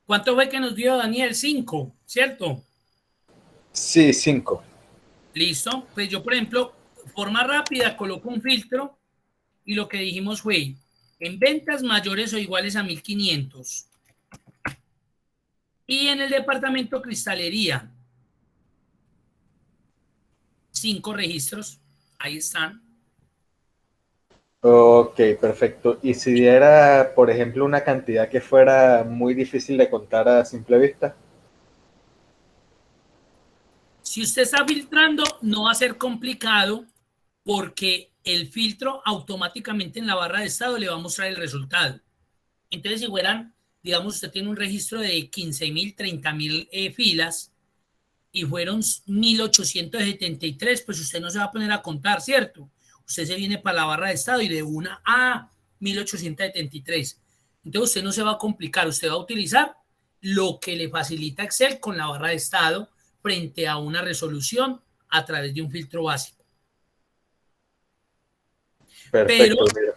S1: ¿Cuánto fue que nos dio Daniel? 5, ¿cierto?
S6: Sí, 5.
S1: Listo. Pues yo, por ejemplo, forma rápida, coloco un filtro y lo que dijimos fue en ventas mayores o iguales a 1500. Y en el departamento cristalería, 5 registros. Ahí están.
S6: Ok, perfecto. Y si diera, por ejemplo, una cantidad que fuera muy difícil de contar a simple vista.
S1: Si usted está filtrando, no va a ser complicado porque el filtro automáticamente en la barra de estado le va a mostrar el resultado. Entonces, si fueran, digamos, usted tiene un registro de 15.000, 30.000 filas y fueron 1.873, pues usted no se va a poner a contar, ¿cierto? Usted se viene para la barra de estado y de una a 1.873. Entonces, usted no se va a complicar, usted va a utilizar lo que le facilita Excel con la barra de estado frente a una resolución a través de un filtro básico.
S6: Perfecto.
S1: Pero,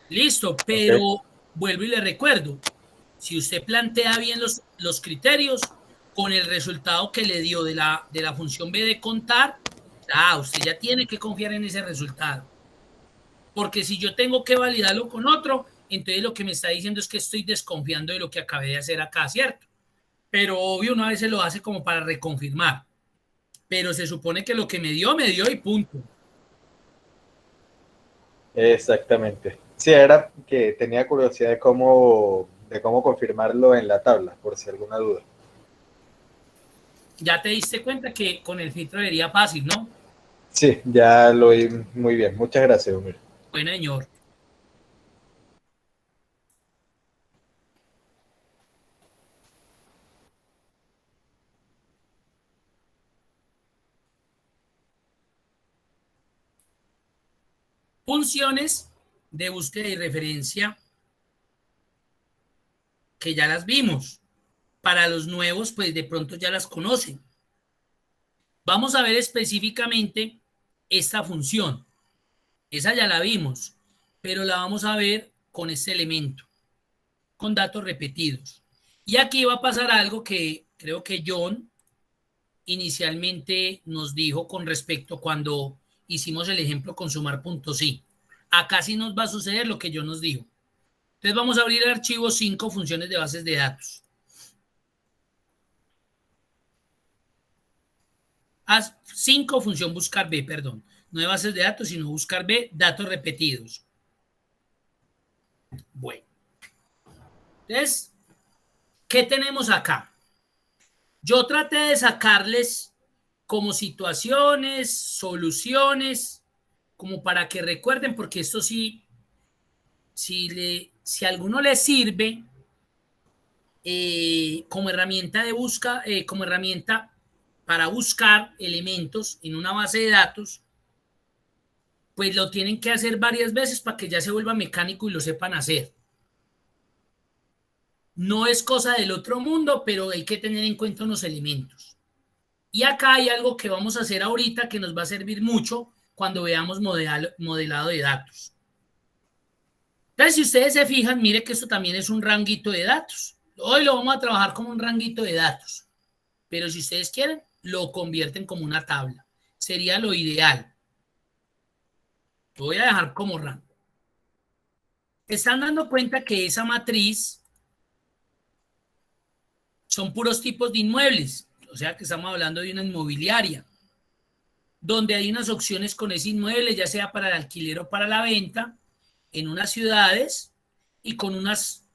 S1: listo, pero
S6: Okay.
S1: vuelvo y le recuerdo, si usted plantea bien los criterios con el resultado que le dio de la función B de contar, usted ya tiene que confiar en ese resultado. Porque si yo tengo que validarlo con otro, entonces lo que me está diciendo es que estoy desconfiando de lo que acabé de hacer acá, ¿cierto? Pero obvio, una vez se lo hace como para reconfirmar. pero se supone que lo que me dio y punto.
S6: Exactamente. Sí, era que tenía curiosidad de cómo confirmarlo en la tabla, por si alguna duda.
S1: Ya te diste cuenta que con el filtro sería fácil, ¿no?
S6: Sí, ya lo oí muy bien. Muchas gracias, Humir.
S1: Bueno, señor. Funciones de búsqueda y referencia que ya las vimos. Para los nuevos, pues de pronto ya las conocen. Vamos a ver específicamente esta función. Esa ya la vimos, pero la vamos a ver con este elemento, con datos repetidos. Y aquí va a pasar algo que creo que John inicialmente nos dijo con respecto cuando hicimos el ejemplo con sumar.si. Acá sí nos va a suceder lo que John nos dijo. Entonces vamos a abrir el archivo 5 funciones de bases de datos. Haz 5 función buscar B, perdón. No de bases de datos, sino buscar B, datos repetidos. Bueno. Entonces, ¿qué tenemos acá? Yo traté de sacarles como situaciones, soluciones, como para que recuerden, porque esto sí, si a alguno le sirve como herramienta de busca, como herramienta para buscar elementos en una base de datos, pues lo tienen que hacer varias veces para que ya se vuelva mecánico y lo sepan hacer. No es cosa del otro mundo, pero hay que tener en cuenta unos elementos. Y acá hay algo que vamos a hacer ahorita que nos va a servir mucho cuando veamos modelado de datos. Entonces, si ustedes se fijan, mire que esto también es un ranguito de datos. Hoy lo vamos a trabajar como un ranguito de datos. Pero si ustedes quieren, lo convierten como una tabla. Sería lo ideal. Lo voy a dejar como rango. Están dando cuenta que esa matriz son puros tipos de inmuebles. O sea que estamos hablando de una inmobiliaria, donde hay unas opciones con ese inmueble, ya sea para el alquiler o para la venta, en unas ciudades y con unas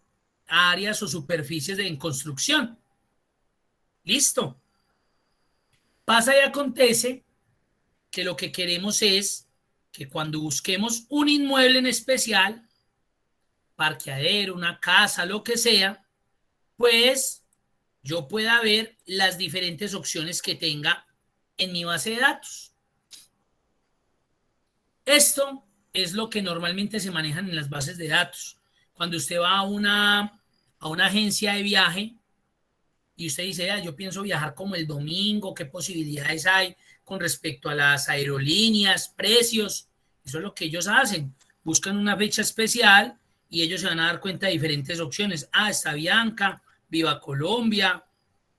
S1: áreas o superficies en construcción. Listo. Pasa y acontece que lo que queremos es que cuando busquemos un inmueble en especial, parqueadero, una casa, lo que sea, pues yo pueda ver las diferentes opciones que tenga en mi base de datos. Esto es lo que normalmente se manejan en las bases de datos. Cuando usted va a una agencia de viaje y usted dice, yo pienso viajar como el domingo, ¿qué posibilidades hay con respecto a las aerolíneas, precios? Eso es lo que ellos hacen. Buscan una fecha especial y ellos se van a dar cuenta de diferentes opciones. Está Bianca, Viva Colombia,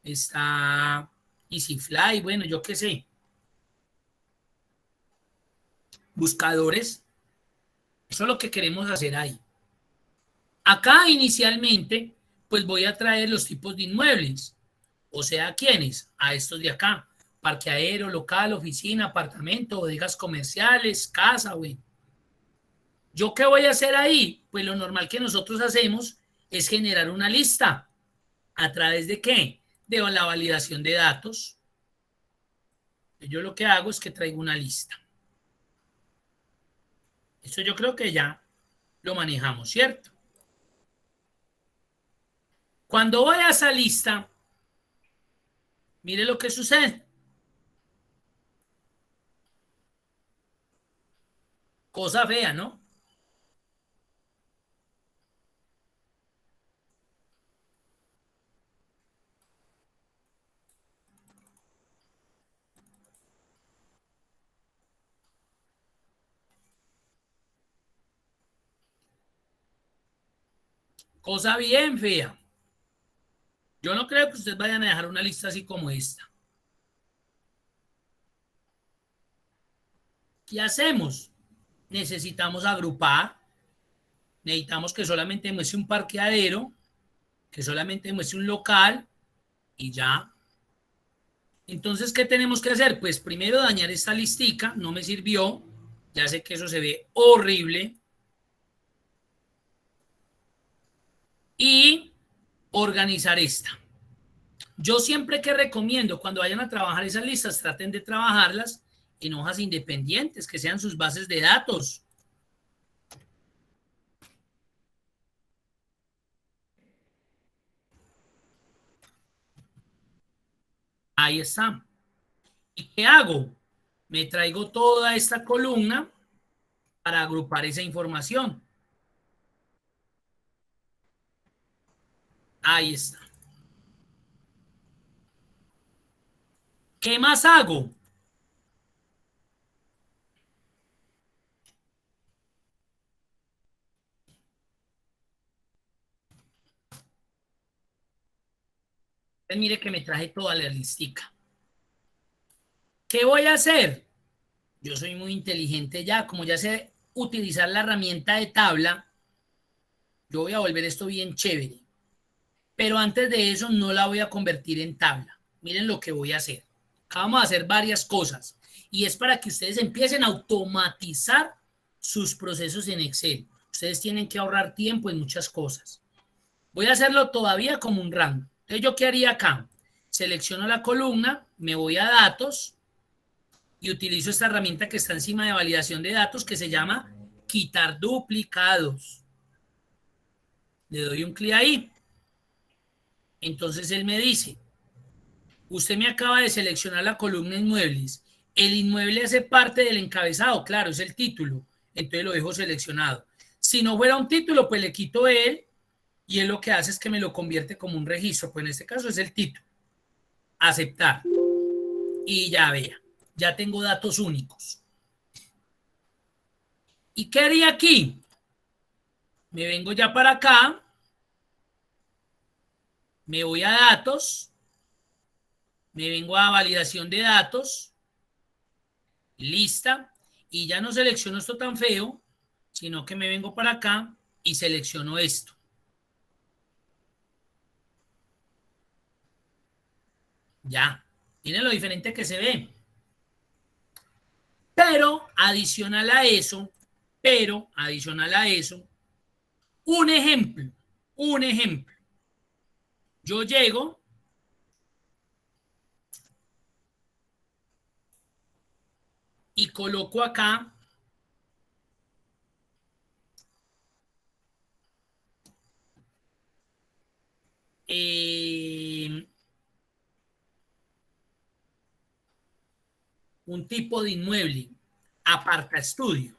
S1: está EasyFly, bueno, yo qué sé. Buscadores. Eso es lo que queremos hacer ahí. Acá inicialmente, pues voy a traer los tipos de inmuebles. O sea, ¿quiénes? A estos de acá. Parqueadero, local, oficina, apartamento, bodegas comerciales, casa, güey. ¿Yo qué voy a hacer ahí? Pues lo normal que nosotros hacemos es generar una lista. ¿A través de qué? De la validación de datos. Yo lo que hago es que traigo una lista. Eso yo creo que ya lo manejamos, ¿cierto? Cuando voy a esa lista, mire lo que sucede. Cosa fea, ¿no? Cosa bien fea. Yo no creo que ustedes vayan a dejar una lista así como esta. ¿Qué hacemos? Necesitamos agrupar. Necesitamos que solamente muestre un parqueadero, que solamente muestre un local y ya. Entonces, ¿qué tenemos que hacer? Pues primero dañar esta listica, no me sirvió, ya sé que eso se ve horrible. Y organizar esta. Yo siempre que recomiendo cuando vayan a trabajar esas listas, traten de trabajarlas en hojas independientes, que sean sus bases de datos. Ahí está. ¿Y qué hago? Me traigo toda esta columna para agrupar esa información. Ahí está. ¿Qué más hago? Pues mire que me traje toda la listica. ¿Qué voy a hacer? Yo soy muy inteligente ya, como ya sé utilizar la herramienta de tabla, yo voy a volver esto bien chévere. Pero antes de eso no la voy a convertir en tabla. Miren lo que voy a hacer. Acá vamos a hacer varias cosas y es para que ustedes empiecen a automatizar sus procesos en Excel. Ustedes tienen que ahorrar tiempo en muchas cosas. Voy a hacerlo todavía como un rango. Entonces, ¿yo qué haría acá? Selecciono la columna, me voy a datos y utilizo esta herramienta que está encima de validación de datos que se llama quitar duplicados. Le doy un clic ahí. Entonces él me dice, usted me acaba de seleccionar la columna inmuebles. El inmueble hace parte del encabezado, claro, es el título. Entonces lo dejo seleccionado. Si no fuera un título, pues le quito él y él lo que hace es que me lo convierte como un registro. Pues en este caso es el título. Aceptar. Y ya vea, ya tengo datos únicos. ¿Y qué haría aquí? Me vengo ya para acá. Me voy a datos. Me vengo a validación de datos. Lista. Y ya no selecciono esto tan feo, sino que me vengo para acá y selecciono esto. Ya. Miren lo diferente que se ve. Pero adicional a eso, un ejemplo. Yo llego y coloco acá un tipo de inmueble, aparta estudio.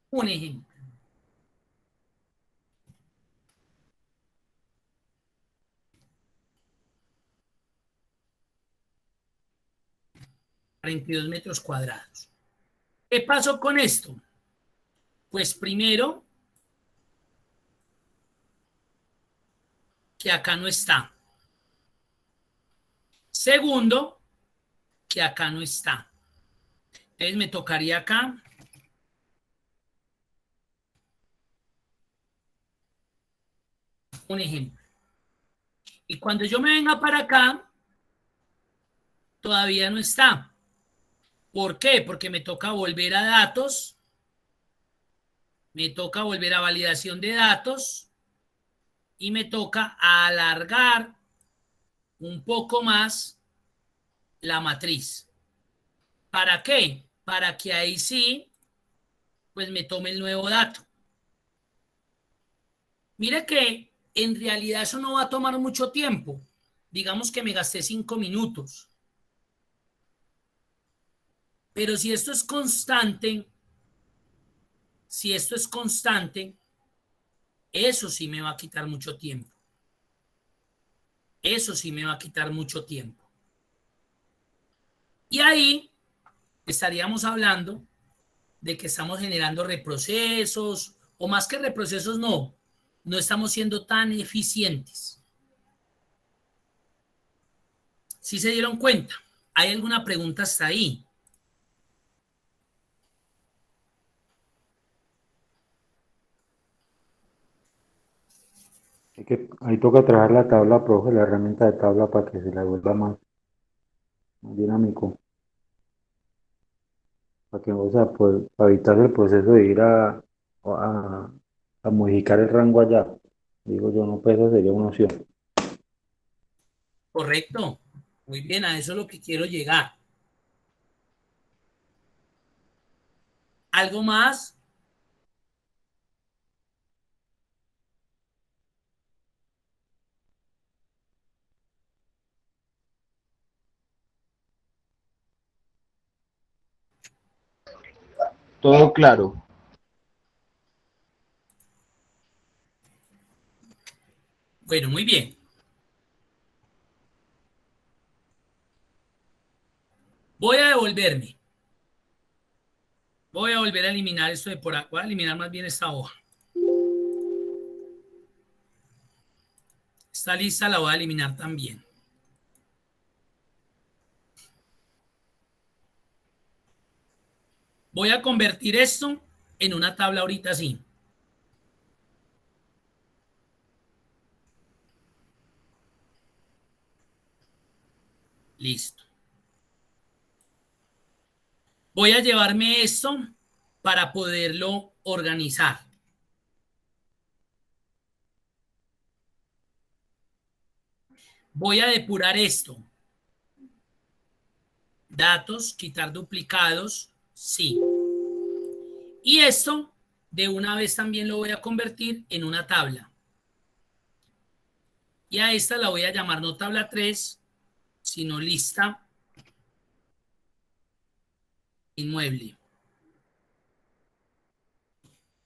S1: Un ejemplo. $42 metros cuadrados. ¿Qué pasó con esto? Pues primero, que acá no está. Segundo, que acá no está. Entonces me tocaría acá un ejemplo. Y cuando yo me venga para acá, todavía no está. ¿Por qué? Porque me toca volver a datos, me toca volver a validación de datos y me toca alargar un poco más la matriz. ¿Para qué? Para que ahí sí, pues me tome el nuevo dato. Mire que en realidad eso no va a tomar mucho tiempo. Digamos que me gasté 5 minutos. Pero si esto es constante, eso sí me va a quitar mucho tiempo. Eso sí me va a quitar mucho tiempo. Y ahí estaríamos hablando de que estamos generando reprocesos, o más que reprocesos, no estamos siendo tan eficientes. ¿Sí se dieron cuenta? ¿Hay alguna pregunta hasta ahí?
S4: Ahí toca trabajar la tabla, profe, la herramienta de tabla para que se la vuelva más dinámico. Para que, o sea, pues, para evitar el proceso de ir a, a modificar el rango allá. Digo yo, no, pues eso sería una opción.
S1: Correcto. Muy bien, a eso es lo que quiero llegar. ¿Algo más?
S3: Todo claro.
S1: Bueno, muy bien. Voy a devolverme. Voy a volver a eliminar esto de por acá. Voy a eliminar más bien esta hoja. Esta lista la voy a eliminar también. Voy a convertir esto en una tabla ahorita sí. Listo. Voy a llevarme esto para poderlo organizar. Voy a depurar esto. Datos, quitar duplicados, sí. Y esto de una vez también lo voy a convertir en una tabla. Y a esta la voy a llamar no tabla 3, sino lista inmueble.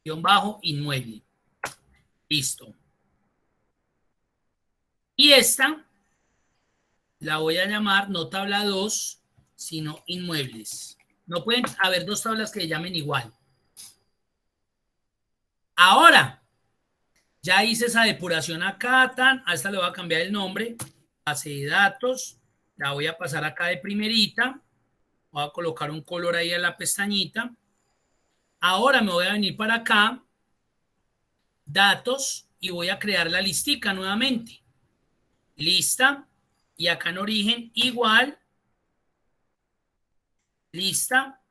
S1: Guión bajo inmueble. Listo. Y esta la voy a llamar no tabla 2, sino inmuebles. No pueden haber dos tablas que se llamen igual. Ahora, ya hice esa depuración acá, a esta le voy a cambiar el nombre, base de datos, la voy a pasar acá de primerita, voy a colocar un color ahí a la pestañita. Ahora me voy a venir para acá, datos, y voy a crear la listica nuevamente. Lista, y acá en origen igual, lista,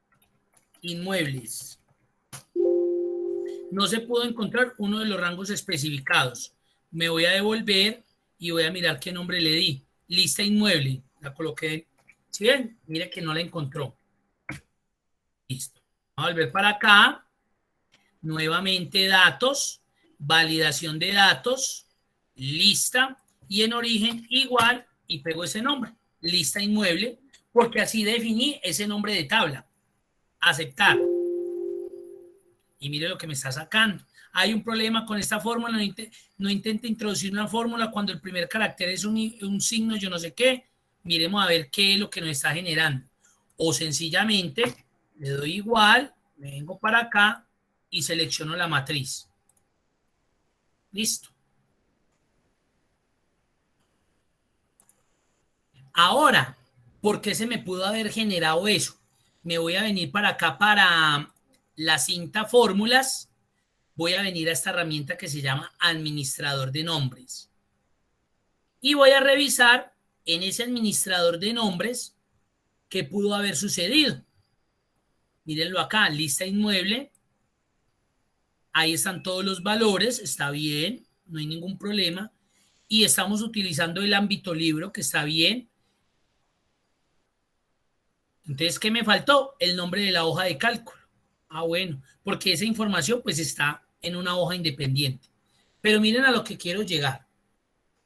S1: inmuebles. No se pudo encontrar uno de los rangos especificados. Me voy a devolver y voy a mirar qué nombre le di. Lista inmueble. La coloqué. ¿Sí ven? Mire que no la encontró. Listo. Vamos a volver para acá. Nuevamente datos. Validación de datos. Lista. Y en origen igual. Y pego ese nombre. Lista inmueble. Porque así definí ese nombre de tabla. Aceptar. Y mire lo que me está sacando. Hay un problema con esta fórmula, no intente introducir una fórmula cuando el primer carácter es un signo, yo no sé qué. Miremos a ver qué es lo que nos está generando. O sencillamente le doy igual, me vengo para acá y selecciono la matriz. Listo. Ahora, ¿por qué se me pudo haber generado eso? Me voy a venir para acá para la cinta fórmulas. Voy a venir a esta herramienta que se llama administrador de nombres. Y voy a revisar en ese administrador de nombres qué pudo haber sucedido. Mírenlo acá, lista inmueble. Ahí están todos los valores, está bien, no hay ningún problema. Y estamos utilizando el ámbito libro, que está bien. Entonces, ¿qué me faltó? El nombre de la hoja de cálculo. Ah, bueno, porque esa información pues está en una hoja independiente. Pero miren a lo que quiero llegar.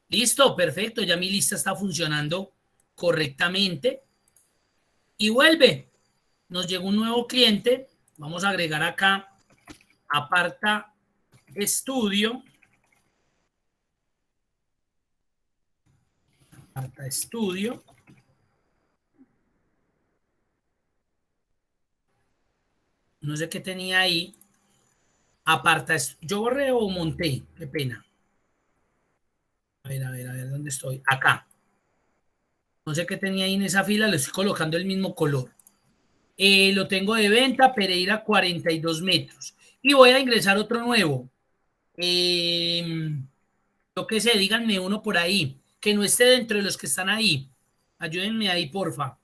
S1: Listo, perfecto, ya mi lista está funcionando correctamente. Y vuelve. Nos llegó un nuevo cliente. Vamos a agregar acá aparta estudio. Aparta estudio. No sé qué tenía ahí. Aparta, yo borré o monté, qué pena. A ver, ¿dónde estoy? Acá. No sé qué tenía ahí en esa fila, le estoy colocando el mismo color. Lo tengo de venta, Pereira 42 metros. Y voy a ingresar otro nuevo. Yo qué sé, díganme uno por ahí, que no esté dentro de los que están ahí. Ayúdenme ahí, porfa.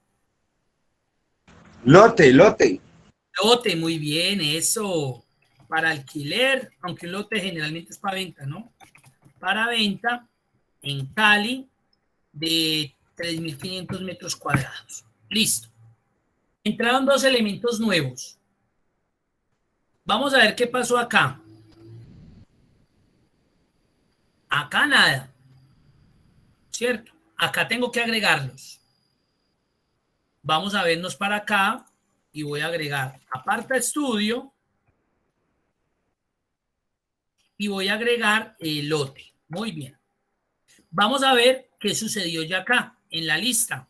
S3: Lote, lote.
S1: Lote, muy bien, eso. Para alquiler, aunque un lote generalmente es para venta, ¿no? Para venta en Cali de 3.500 metros cuadrados. Listo. Entraron dos elementos nuevos. Vamos a ver qué pasó acá. Acá nada, ¿cierto? Acá tengo que agregarlos. Vamos a vernos para acá y voy a agregar aparta estudio y voy a agregar el lote. Muy bien. Vamos a ver qué sucedió ya acá en la lista.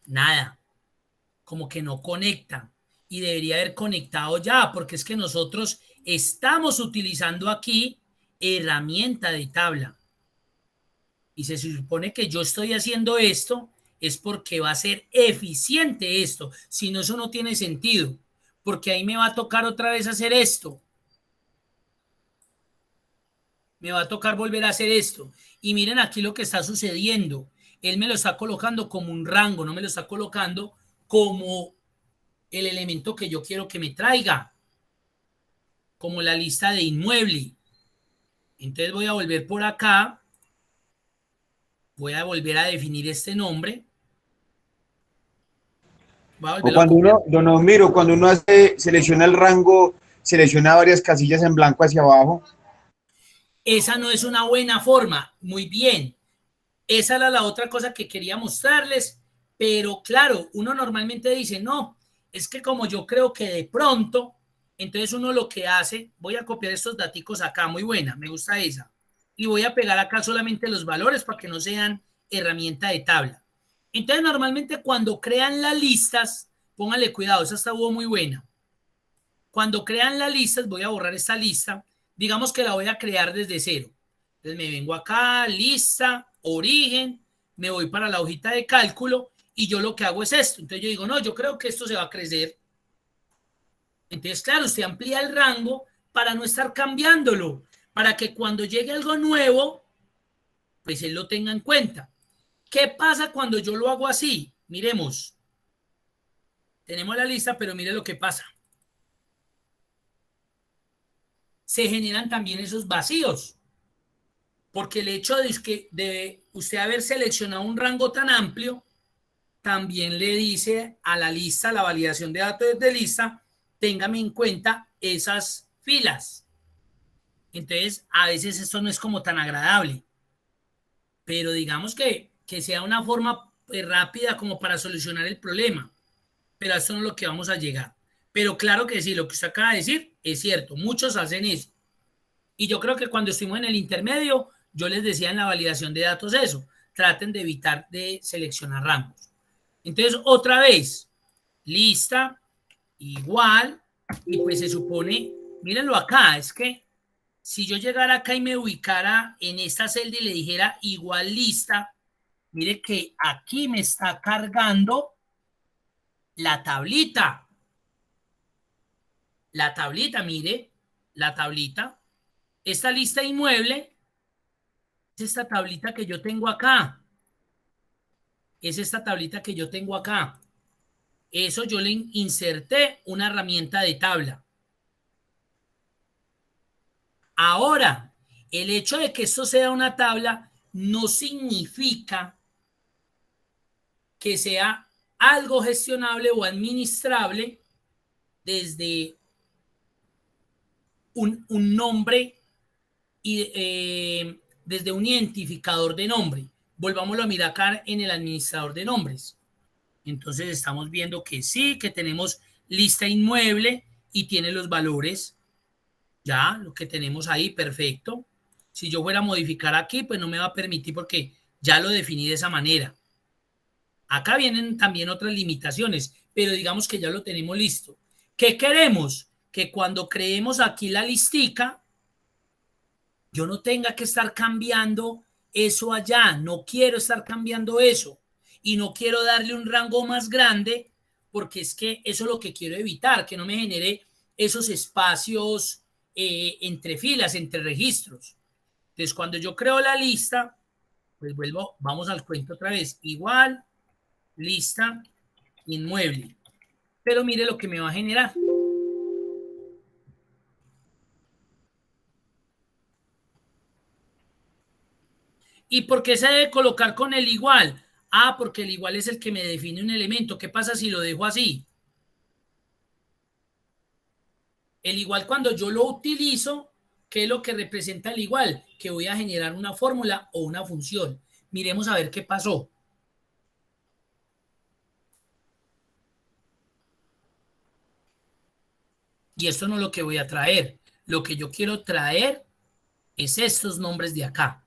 S1: Nada, como que no conecta y debería haber conectado ya, porque es que nosotros estamos utilizando aquí herramienta de tabla. Y se supone que yo estoy haciendo esto es porque va a ser eficiente esto. Si no, eso no tiene sentido, porque ahí me va a tocar otra vez hacer esto. Me va a tocar volver a hacer esto. Y miren aquí lo que está sucediendo. Él me lo está colocando como un rango, no me lo está colocando como el elemento que yo quiero que me traiga, como la lista de inmueble. Entonces voy a volver por acá, voy a volver a definir este nombre. Voy a
S3: O
S1: volverlo a
S3: cuando
S1: copiar.
S3: uno, don Omiro, cuando uno selecciona el rango, selecciona varias casillas en blanco hacia abajo.
S1: Esa no es una buena forma. Muy bien. Esa era la otra cosa que quería mostrarles, pero claro, uno normalmente dice, no, es que como yo creo que de pronto, entonces uno lo que hace, voy a copiar estos daticos acá, muy buena, me gusta esa, y voy a pegar acá solamente los valores para que no sean herramienta de tabla. Entonces normalmente cuando crean las listas, pónganle cuidado, esa estuvo muy buena. Cuando crean las listas, voy a borrar esta lista, digamos que la voy a crear desde cero. Entonces me vengo acá, lista, origen, me voy para la hojita de cálculo y yo lo que hago es esto. Entonces yo digo, no, yo creo que esto se va a crecer. Entonces, claro, usted amplía el rango para no estar cambiándolo, para que cuando llegue algo nuevo, pues él lo tenga en cuenta. ¿Qué pasa cuando yo lo hago así? Miremos. Tenemos la lista, pero mire lo que pasa. Se generan también esos vacíos. Porque el hecho de usted haber seleccionado un rango tan amplio, también le dice a la lista, la validación de datos de lista, téngame en cuenta esas filas. Entonces, a veces esto no es como tan agradable, pero digamos que sea una forma rápida como para solucionar el problema, pero a esto no es lo que vamos a llegar. Pero claro que sí, lo que usted acaba de decir es cierto, muchos hacen eso. Y yo creo que cuando estuvimos en el intermedio, yo les decía en la validación de datos eso, traten de evitar de seleccionar rangos. Entonces, otra vez, lista, igual, y pues se supone, mírenlo acá, es que si yo llegara acá y me ubicara en esta celda y le dijera igual lista, mire que aquí me está cargando la tablita. La tablita, mire, la tablita. Esta lista inmueble es esta tablita que yo tengo acá. Es esta tablita que yo tengo acá. Eso yo le inserté una herramienta de tabla. Ahora, el hecho de que esto sea una tabla no significa que sea algo gestionable o administrable desde un nombre y desde un identificador de nombre. Volvámoslo a mirar acá en el administrador de nombres. Entonces estamos viendo que sí, que tenemos lista inmueble y tiene los valores. Ya, lo que tenemos ahí, perfecto. Si yo fuera a modificar aquí, pues no me va a permitir porque ya lo definí de esa manera. Acá vienen también otras limitaciones, pero digamos que ya lo tenemos listo. ¿Qué queremos? Que cuando creemos aquí la listica, yo no tenga que estar cambiando eso allá. No quiero estar cambiando eso. Y no quiero darle un rango más grande porque es que eso es lo que quiero evitar, que no me genere esos espacios entre filas, entre registros. Entonces, cuando yo creo la lista, pues vamos al cuento otra vez. Igual, lista, inmueble. Pero mire lo que me va a generar. ¿Y por qué se debe colocar con el igual? Ah, porque el igual es el que me define un elemento. ¿Qué pasa si lo dejo así? El igual cuando yo lo utilizo, ¿qué es lo que representa el igual? Que voy a generar una fórmula o una función. Miremos a ver qué pasó. Y esto no es lo que voy a traer. Lo que yo quiero traer es estos nombres de acá.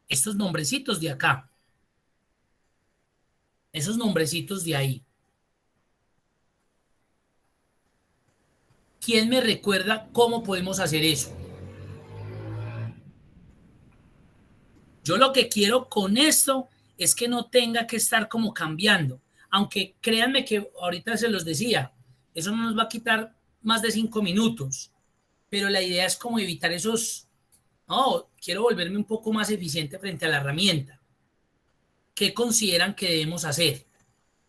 S1: Estos nombrecitos de acá. Esos nombrecitos de ahí. ¿Quién me recuerda cómo podemos hacer eso? Yo lo que quiero con esto es que no tenga que estar como cambiando. Aunque créanme que ahorita se los decía, eso no nos va a quitar más de 5 minutos. Pero la idea es como evitar esos... No, quiero volverme un poco más eficiente frente a la herramienta. ¿Qué consideran que debemos hacer?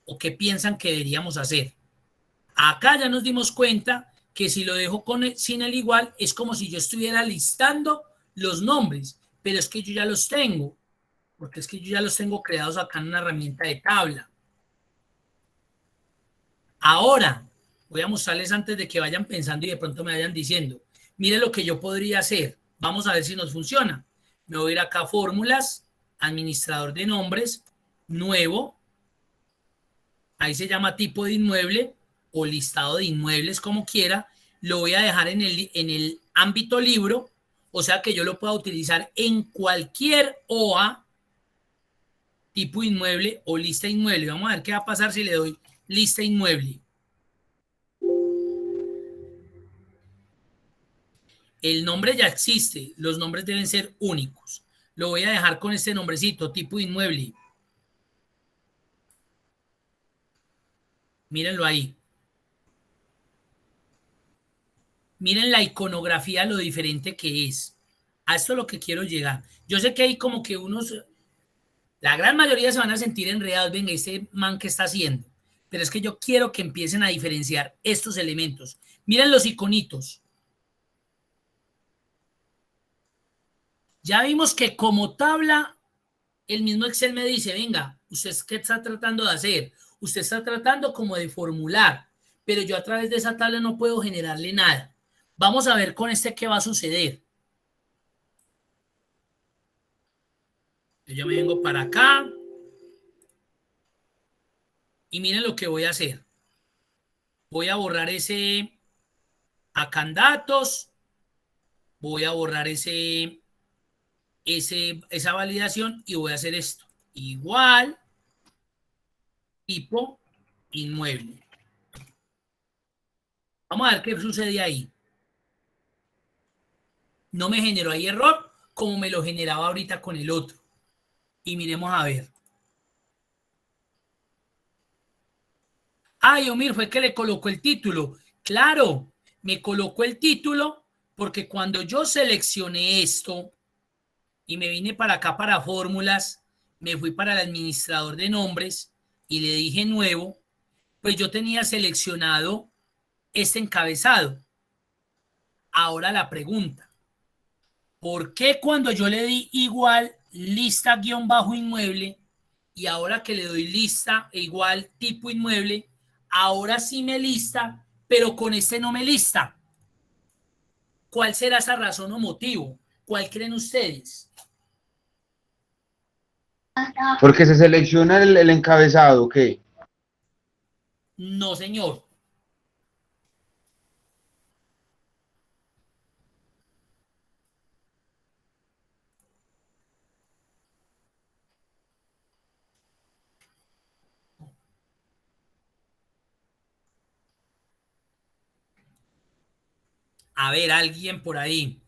S1: ¿O qué piensan que deberíamos hacer? Acá ya nos dimos cuenta que si lo dejo sin el igual es como si yo estuviera listando los nombres, pero es que yo ya los tengo, porque es que yo ya los tengo creados acá en una herramienta de tabla. Ahora, voy a mostrarles antes de que vayan pensando y de pronto me vayan diciendo, mire lo que yo podría hacer, vamos a ver si nos funciona. Me voy a ir acá a fórmulas, administrador de nombres, nuevo, ahí se llama tipo de inmueble o listado de inmuebles, como quiera, lo voy a dejar en el ámbito libro, o sea que yo lo pueda utilizar en cualquier OA, tipo inmueble o lista inmueble. Vamos a ver qué va a pasar si le doy lista inmueble. El nombre ya existe, los nombres deben ser únicos. Lo voy a dejar con este nombrecito, tipo inmueble. Mírenlo ahí. Miren la iconografía, lo diferente que es. A esto es lo que quiero llegar. Yo sé que hay como que la gran mayoría se van a sentir enredados. Venga, este man que está haciendo. Pero es que yo quiero que empiecen a diferenciar estos elementos. Miren los iconitos. Ya vimos que como tabla, el mismo Excel me dice, venga, ¿usted qué está tratando de hacer? Usted está tratando como de formular, pero yo a través de esa tabla no puedo generarle nada. Vamos a ver con este qué va a suceder. Yo me vengo para acá y miren lo que voy a hacer. Voy a borrar ese acá en datos, voy a borrar esa validación y voy a hacer esto. Igual, tipo inmueble. Vamos a ver qué sucede ahí. No me generó ahí error como me lo generaba ahorita con el otro. Y miremos a ver. Ah, Yomir, fue que le colocó el título. Claro, me colocó el título porque cuando yo seleccioné esto y me vine para acá para fórmulas, me fui para el administrador de nombres y le dije nuevo, pues yo tenía seleccionado este encabezado. Ahora la pregunta, ¿por qué cuando yo le di igual lista guión bajo inmueble y ahora que le doy lista e igual tipo inmueble, ahora sí me lista, pero con este no me lista? ¿Cuál será esa razón o motivo? ¿Cuál creen ustedes?
S3: Porque se selecciona el encabezado, ¿qué?
S1: No, señor. A ver, alguien por ahí.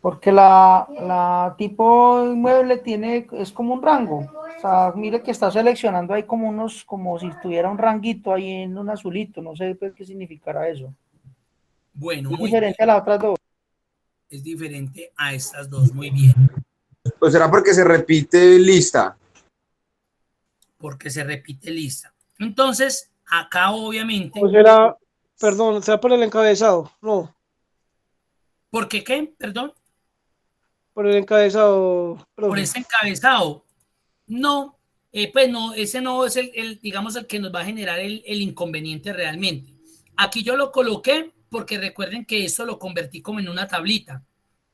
S2: Porque la tipo inmueble es como un rango. O sea, mire que está seleccionando ahí como si tuviera un ranguito ahí en un azulito. No sé pues, qué significará eso.
S1: Bueno,
S2: Es
S1: muy bien.
S2: diferente a las otras dos.
S1: Es diferente a estas dos. Muy bien.
S3: Pues será porque se repite lista.
S1: Porque se repite lista. Entonces, acá obviamente,
S8: O será, perdón, será por el encabezado. No,
S1: ¿por qué qué? Perdón,
S8: por el encabezado,
S1: por
S8: profe.
S1: ese encabezado. No, pues no, ese no es digamos, el que nos va a generar el inconveniente realmente. Aquí yo lo coloqué porque recuerden que esto lo convertí como en una tablita.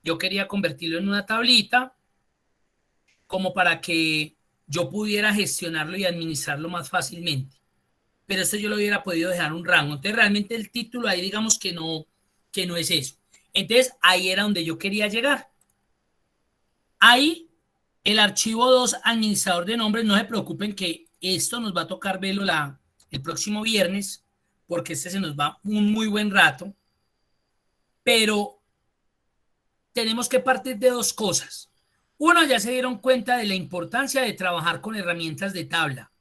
S1: Yo quería convertirlo en una tablita como para que yo pudiera gestionarlo y administrarlo más fácilmente. Pero esto yo lo hubiera podido dejar un rango. Entonces realmente el título ahí digamos que no es eso. Entonces ahí era donde yo quería llegar. Ahí el archivo 2 administrador de nombres, no se preocupen que esto nos va a tocar verlo el próximo viernes, porque este se nos va un muy buen rato, pero tenemos que partir de dos cosas. Uno, ya se dieron cuenta de la importancia de trabajar con herramientas de tabla.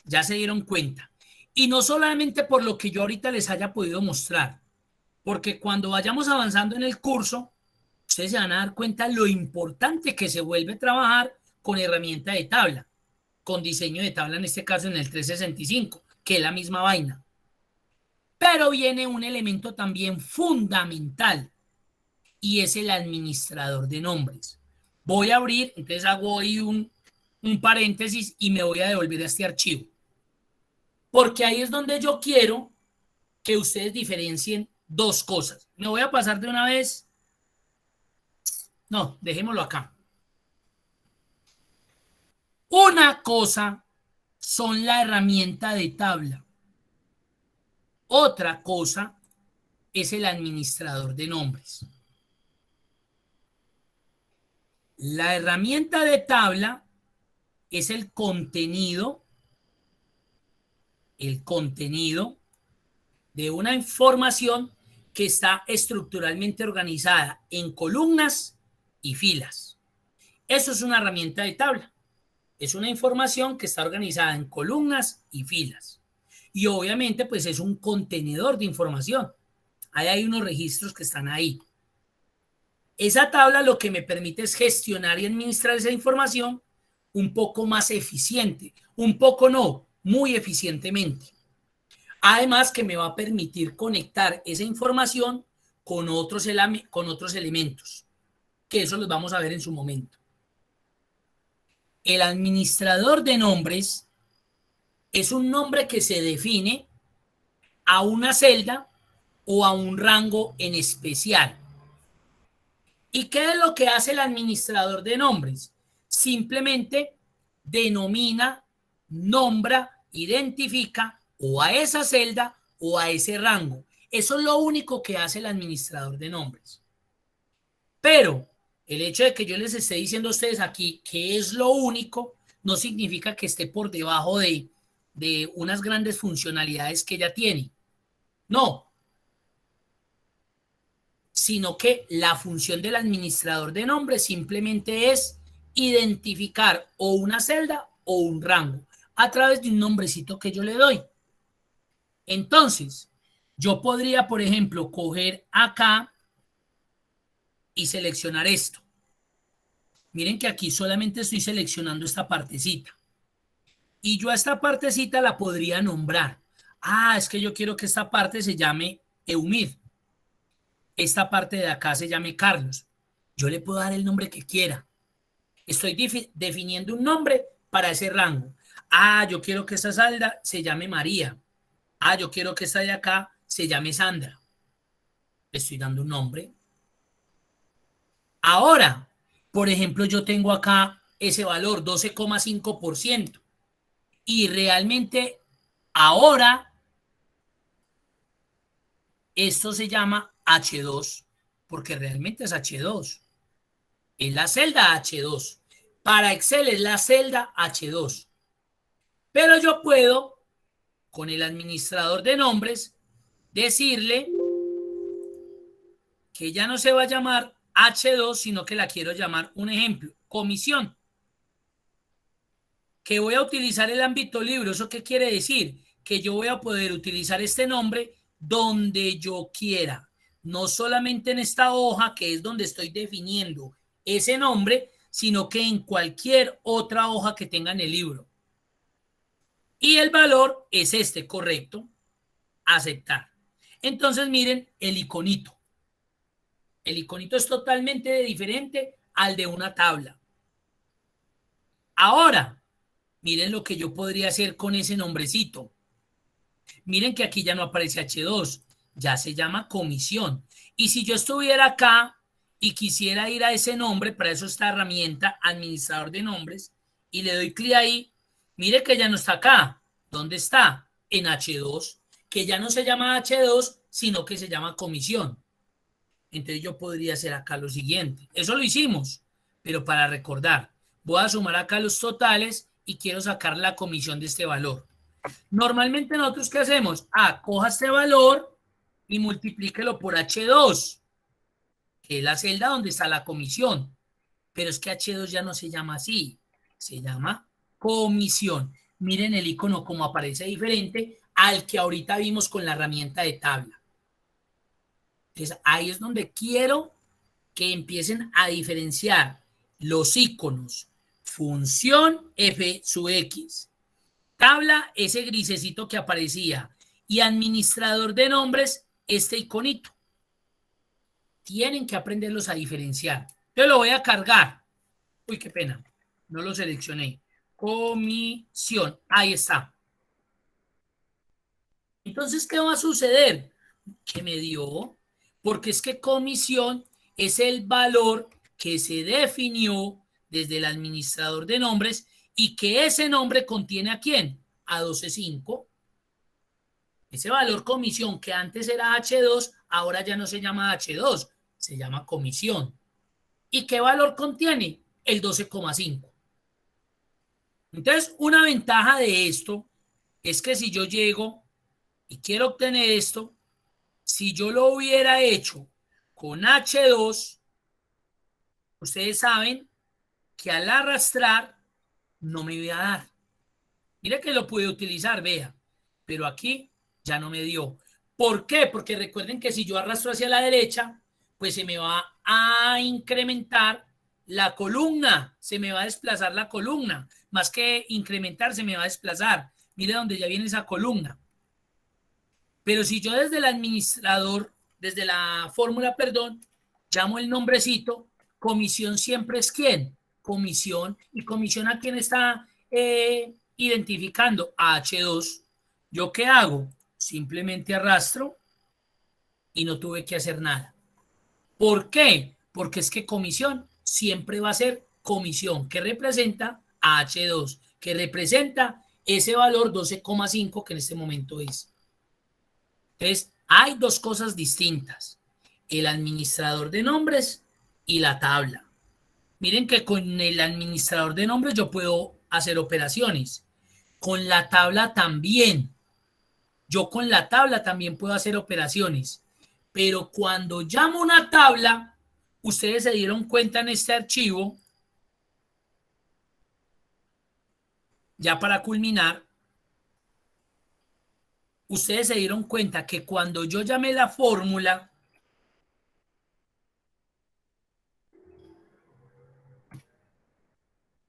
S1: Ya se dieron cuenta. Y no solamente por lo que yo ahorita les haya podido mostrar, porque cuando vayamos avanzando en el curso, ustedes se van a dar cuenta lo importante que se vuelve trabajar con herramienta de tabla, con diseño de tabla, en este caso en el 365, que es la misma vaina. Pero viene un elemento también fundamental y es el administrador de nombres. Voy a abrir, entonces hago ahí un paréntesis y me voy a devolver a este archivo. Porque ahí es donde yo quiero que ustedes diferencien dos cosas. Me voy a pasar de una vez. No, dejémoslo acá. Una cosa son la herramienta de tabla. Otra cosa es el administrador de nombres. La herramienta de tabla es el contenido de una información que está estructuralmente organizada en columnas y filas. Eso es una herramienta de tabla. Es una información que está organizada en columnas y filas. Y obviamente, pues es un contenedor de información. Ahí hay unos registros que están ahí. Esa tabla lo que me permite es gestionar y administrar esa información un poco más eficiente. Un poco no, muy eficientemente. Además que me va a permitir conectar esa información con otros elementos, que eso los vamos a ver en su momento. El administrador de nombres es un nombre que se define a una celda o a un rango en especial. ¿Y qué es lo que hace el administrador de nombres? Simplemente denomina, nombra, identifica o a esa celda o a ese rango. Eso es lo único que hace el administrador de nombres. Pero el hecho de que yo les esté diciendo a ustedes aquí que es lo único, no significa que esté por debajo de unas grandes funcionalidades que ya tiene. No, sino que la función del administrador de nombres simplemente es identificar o una celda o un rango a través de un nombrecito que yo le doy. Entonces, yo podría, por ejemplo, coger acá y seleccionar esto. Miren que aquí solamente estoy seleccionando esta partecita. Y yo a esta partecita la podría nombrar. Ah, es que yo quiero que esta parte se llame Eumir. Esta parte de acá se llame Carlos. Yo le puedo dar el nombre que quiera. Estoy definiendo un nombre para ese rango. Ah, yo quiero que esta salda se llame María. Ah, yo quiero que esta de acá se llame Sandra. Le estoy dando un nombre. Ahora, por ejemplo, yo tengo acá ese valor, 12,5%. Y realmente ahora esto se llama H2, porque realmente es H2. Es la celda H2. Para Excel es la celda H2. Pero yo puedo, con el administrador de nombres, decirle que ya no se va a llamar H2, sino que la quiero llamar, un ejemplo, comisión. Que voy a utilizar el ámbito libro. ¿Eso qué quiere decir? Que yo voy a poder utilizar este nombre donde yo quiera. No solamente en esta hoja, que es donde estoy definiendo ese nombre, sino que en cualquier otra hoja que tenga en el libro. Y el valor es este, correcto. Aceptar. Entonces, miren el iconito. El iconito es totalmente diferente al de una tabla. Ahora, miren lo que yo podría hacer con ese nombrecito. Miren que aquí ya no aparece H2, ya se llama comisión. Y si yo estuviera acá y quisiera ir a ese nombre, para eso esta herramienta, administrador de nombres, y le doy clic ahí, mire que ya no está acá. ¿Dónde está? En H2, que ya no se llama H2, sino que se llama comisión. Entonces yo podría hacer acá lo siguiente. Eso lo hicimos, pero para recordar, voy a sumar acá los totales y quiero sacar la comisión de este valor. Normalmente nosotros, ¿qué hacemos? Coja este valor y multiplíquelo por H2, que es la celda donde está la comisión. Pero es que H2 ya no se llama así, se llama comisión. Miren el icono como aparece diferente al que ahorita vimos con la herramienta de tabla. Entonces ahí es donde quiero que empiecen a diferenciar los iconos. Función f sub x. Tabla, ese grisecito que aparecía. Y administrador de nombres, este iconito. Tienen que aprenderlos a diferenciar. Yo lo voy a cargar. Uy, qué pena. No lo seleccioné. Comisión. Ahí está. Entonces, ¿qué va a suceder? ¿Qué me dio? Porque es que comisión es el valor que se definió desde el administrador de nombres y que ese nombre contiene ¿a quién? A 12.5. Ese valor comisión que antes era H2, ahora ya no se llama H2, se llama comisión. ¿Y qué valor contiene? El 12,5. Entonces, una ventaja de esto es que si yo llego y quiero obtener esto, si yo lo hubiera hecho con H2, ustedes saben que al arrastrar no me iba a dar. Mire que lo pude utilizar, vea, pero aquí ya no me dio. ¿Por qué? Porque recuerden que si yo arrastro hacia la derecha, pues se me va a incrementar la columna, se me va a desplazar la columna, más que incrementar, se me va a desplazar. Mire donde ya viene esa columna. Pero si yo desde el administrador, desde la fórmula, perdón, llamo el nombrecito, comisión siempre es ¿quién? Comisión. ¿Y comisión a quién está identificando? A H2. ¿Yo qué hago? Simplemente arrastro y no tuve que hacer nada. ¿Por qué? Porque es que comisión siempre va a ser comisión, que representa a H2, que representa ese valor 12,5 que en este momento es. Entonces, hay dos cosas distintas, el administrador de nombres y la tabla. Miren que con el administrador de nombres yo puedo hacer operaciones. Con la tabla también. Yo con la tabla también puedo hacer operaciones. Pero cuando llamo una tabla, ustedes se dieron cuenta en este archivo, ya para culminar, ustedes se dieron cuenta que cuando yo llamé la fórmula,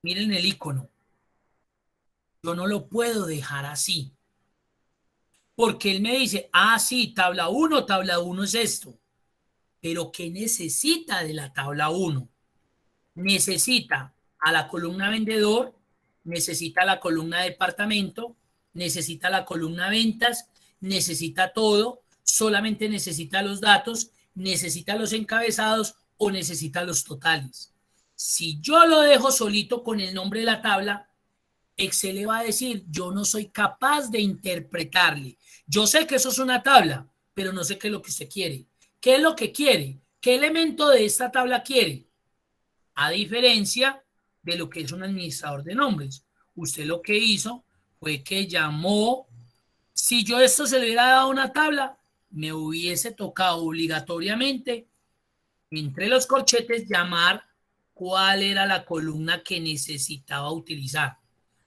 S1: miren el icono, yo no lo puedo dejar así. Porque él me dice, sí, tabla 1 es esto. Pero ¿qué necesita de la tabla 1? Necesita a la columna vendedor, necesita la columna departamento, necesita la columna ventas, necesita todo, solamente necesita los datos, necesita los encabezados o necesita los totales. Si yo lo dejo solito con el nombre de la tabla, Excel le va a decir, yo no soy capaz de interpretarle. Yo sé que eso es una tabla, pero no sé qué es lo que usted quiere. ¿Qué es lo que quiere? ¿Qué elemento de esta tabla quiere? A diferencia de lo que es un administrador de nombres. Usted lo que hizo fue que llamó, si yo esto se le hubiera dado a una tabla, me hubiese tocado obligatoriamente entre los corchetes, llamar cuál era la columna que necesitaba utilizar.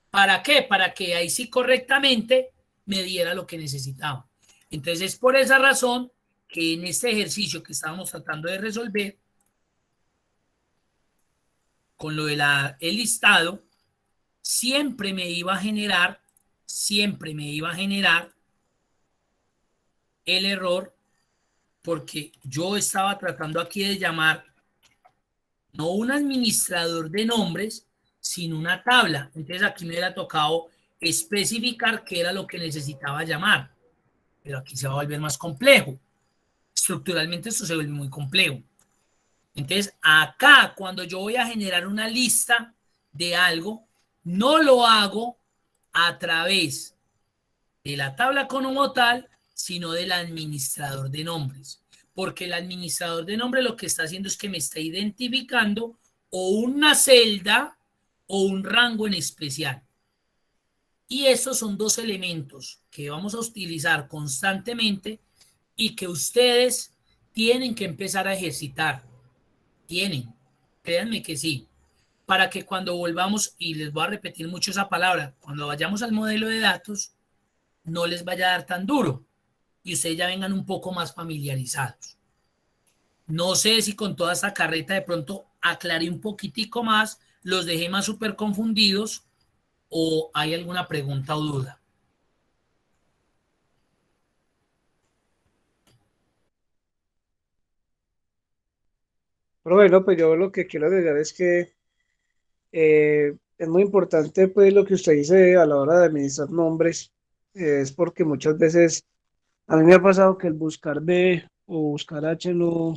S1: ¿Para qué? Para que ahí sí correctamente me diera lo que necesitaba. Entonces, es por esa razón que en este ejercicio que estábamos tratando de resolver, con lo de el listado, siempre me iba a generar el error, porque yo estaba tratando aquí de llamar no un administrador de nombres, sino una tabla. Entonces aquí me hubiera tocado especificar qué era lo que necesitaba llamar. Pero aquí se va a volver más complejo. Estructuralmente esto se vuelve muy complejo. Entonces acá, cuando yo voy a generar una lista de algo, no lo hago a través de la tabla como tal, sino del administrador de nombres. Porque el administrador de nombres lo que está haciendo es que me está identificando o una celda o un rango en especial. Y esos son dos elementos que vamos a utilizar constantemente y que ustedes tienen que empezar a ejercitar. Tienen, créanme que sí. Para que cuando volvamos, y les voy a repetir mucho esa palabra, cuando vayamos al modelo de datos, no les vaya a dar tan duro y ustedes ya vengan un poco más familiarizados. No sé si con toda esta carreta de pronto aclaré un poquitico más, los dejé más súper confundidos o hay alguna pregunta o duda.
S8: Pero bueno, pues yo lo que quiero agregar es que es muy importante pues lo que usted dice a la hora de administrar nombres, es porque muchas veces a mí me ha pasado que el buscar B o buscar H no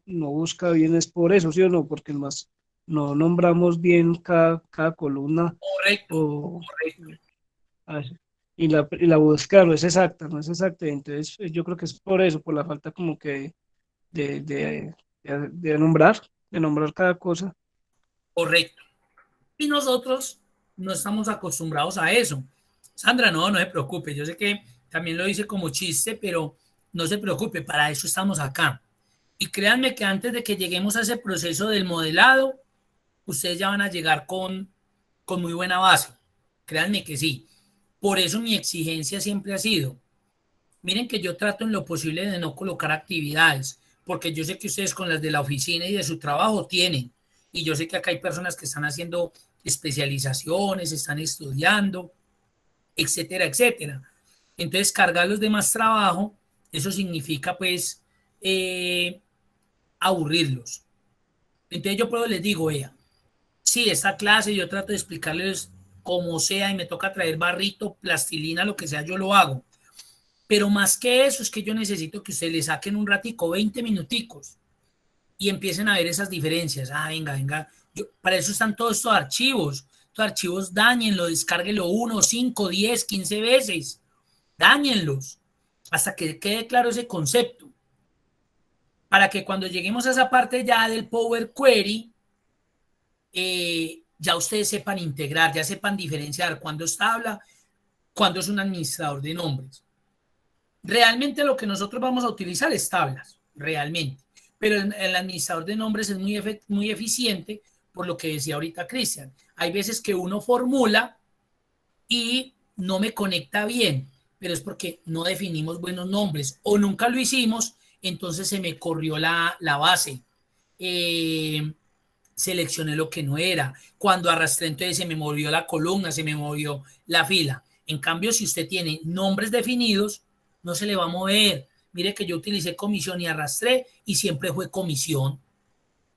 S8: busca bien, es por eso, ¿sí o no? Porque más no nombramos bien cada columna
S1: Correcto,
S8: o,
S1: correcto.
S8: y la búsqueda no es exacta, no es exacta. Entonces yo creo que es por eso, por la falta como que de, de, de nombrar cada cosa.
S1: Correcto. Y nosotros no estamos acostumbrados a eso. Sandra, no se preocupe. Yo sé que también lo hice como chiste, pero no se preocupe, para eso estamos acá. Y créanme que antes de que lleguemos a ese proceso del modelado, ustedes ya van a llegar con muy buena base. Créanme que sí. Por eso mi exigencia siempre ha sido, miren que yo trato en lo posible de no colocar actividades, porque yo sé que ustedes con las de la oficina y de su trabajo tienen, y yo sé que acá hay personas que están haciendo especializaciones, están estudiando, etcétera, etcétera. Entonces, cargarlos de más trabajo, eso significa pues aburrirlos. Entonces yo puedo les digo, vea, sí, esta clase yo trato de explicarles como sea y me toca traer barrito, plastilina, lo que sea, yo lo hago. Pero más que eso es que yo necesito que ustedes le saquen un ratico, 20 minuticos, y empiecen a ver esas diferencias. Ah, venga, venga. Para eso están todos estos archivos. Estos archivos dañenlos, descárguenlo 1, 5, 10, 15 veces. Dáñenlos hasta que quede claro ese concepto. Para que cuando lleguemos a esa parte ya del Power Query, ya ustedes sepan integrar, ya sepan diferenciar cuándo es tabla, cuándo es un administrador de nombres. Realmente lo que nosotros vamos a utilizar es tablas, realmente. Pero el administrador de nombres es muy eficiente, por lo que decía ahorita Cristian. Hay veces que uno formula y no me conecta bien, pero es porque no definimos buenos nombres o nunca lo hicimos, entonces se me corrió la base. Seleccioné lo que no era. Cuando arrastré, entonces se me movió la columna, se me movió la fila. En cambio, si usted tiene nombres definidos, no se le va a mover. Mire que yo utilicé comisión y arrastré y siempre fue comisión.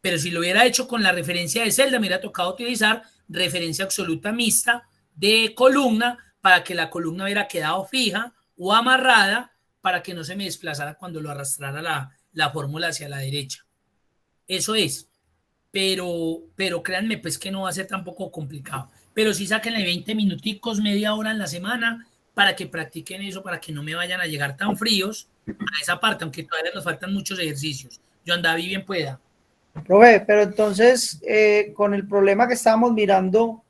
S1: Pero si lo hubiera hecho con la referencia de celda, me hubiera tocado utilizar referencia absoluta mixta de columna para que la columna hubiera quedado fija o amarrada para que no se me desplazara cuando lo arrastrara la fórmula hacia la derecha. Eso es. Pero créanme pues que no va a ser tampoco complicado. Pero sí sáquenle 20 minuticos, media hora en la semana para que practiquen eso, para que no me vayan a llegar tan fríos a esa parte, aunque todavía nos faltan muchos ejercicios. Yo andaba bien pueda.
S2: Profe, pero entonces con el problema que estábamos mirando,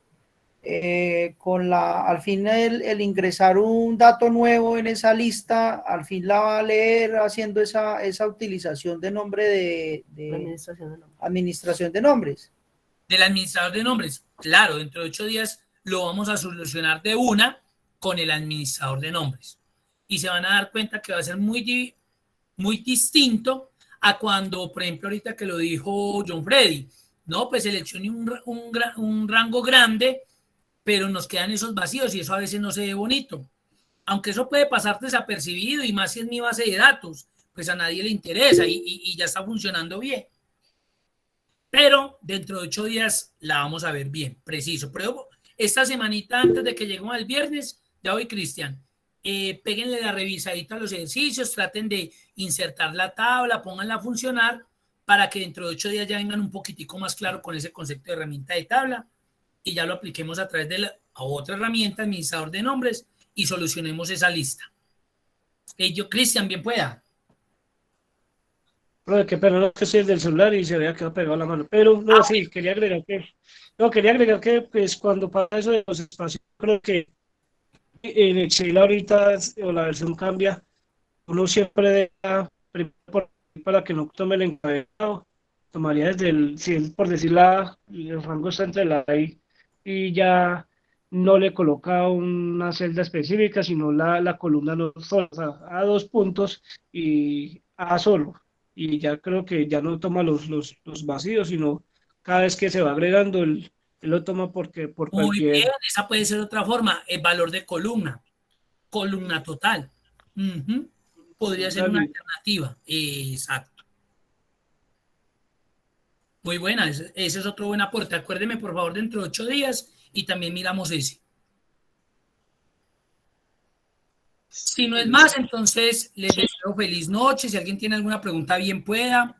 S2: al fin el ingresar un dato nuevo en esa lista, al fin la va a leer haciendo esa utilización de nombre de
S5: Administración de nombres.
S2: administración de nombres.
S1: Del administrador de nombres. Claro, dentro de 8 días lo vamos a solucionar de una con el administrador de nombres. Y se van a dar cuenta que va a ser muy distinto a cuando, por ejemplo, ahorita que lo dijo John Freddy, no, pues seleccione un rango grande, pero nos quedan esos vacíos y eso a veces no se ve bonito. Aunque eso puede pasar desapercibido y más si es mi base de datos, pues a nadie le interesa y ya está funcionando bien. Pero dentro de 8 días la vamos a ver bien, preciso. Pero esta semanita antes de que lleguemos al viernes, ya voy, Cristian, péguenle la revisadita a los ejercicios, traten de insertar la tabla, pónganla a funcionar para que dentro de 8 días ya vengan un poquitico más claro con ese concepto de herramienta de tabla y ya lo apliquemos a través de la otra herramienta, administrador de nombres, y solucionemos esa lista. Yo, Cristian, bien pueda.
S8: Pero qué pena, no, que soy el del celular y se había quedado pegado a la mano. Pero no, sí, quería agregar que pues cuando pasa eso de los espacios, creo que en Excel ahorita o la versión cambia, uno siempre deja primero para que no tome el encabezado, tomaría desde si por decir el rango está entre la I y ya no le coloca una celda específica, sino la columna no sola, o sea, a 2 puntos y A solo. Y ya creo que ya no toma los vacíos, sino cada vez que se va agregando, él lo toma por
S1: Muy
S8: cualquier...
S1: bien, esa puede ser otra forma, el valor de columna total. Podría ser una alternativa, exacto. Muy buena, ese es otro buen aporte. Acuérdeme, por favor, dentro de 8 días y también miramos ese. Si no es más, entonces les deseo feliz noche. Si alguien tiene alguna pregunta, bien pueda.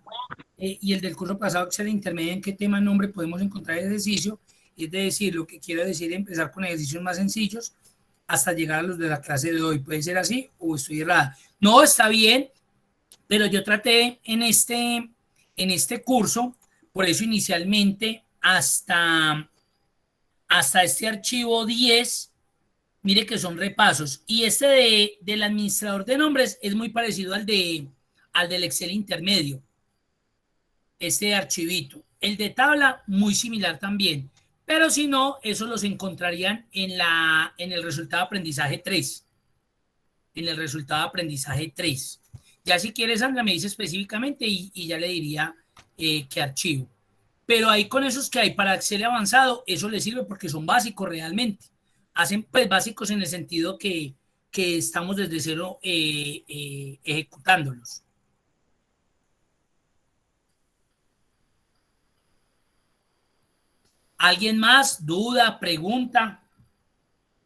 S1: Y el del curso pasado, Excel intermedio, ¿en qué tema, nombre podemos encontrar el ejercicio? Es decir, lo que quiero decir es empezar con ejercicios más sencillos hasta llegar a los de la clase de hoy. ¿Puede ser así o estoy errada? No, está bien, pero yo traté en este curso, por eso inicialmente hasta este archivo 10, mire que son repasos. Y este del administrador de nombres es muy parecido al del Excel intermedio. Este archivito. El de tabla, muy similar también. Pero si no, eso los encontrarían en el resultado de aprendizaje 3. En el resultado de aprendizaje 3. Ya si quieres, Sandra, me dice específicamente y ya le diría qué archivo. Pero ahí con esos que hay para Excel avanzado, eso les sirve porque son básicos realmente. Hacen pues básicos en el sentido que estamos desde cero ejecutándolos. ¿Alguien más? ¿Duda? ¿Pregunta?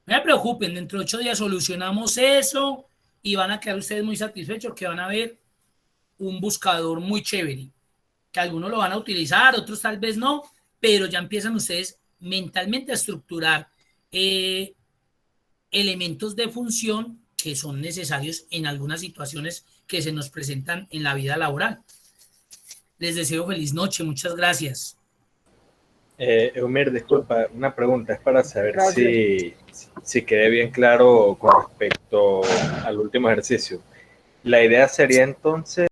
S1: No se preocupen, dentro de 8 días solucionamos eso y van a quedar ustedes muy satisfechos que van a ver un buscador muy chévere, que algunos lo van a utilizar, otros tal vez no, pero ya empiezan ustedes mentalmente a estructurar elementos de función que son necesarios en algunas situaciones que se nos presentan en la vida laboral. Les deseo feliz noche, muchas gracias.
S6: Eumir, disculpa, una pregunta, es para saber si quedé bien claro con respecto al último ejercicio. La idea sería entonces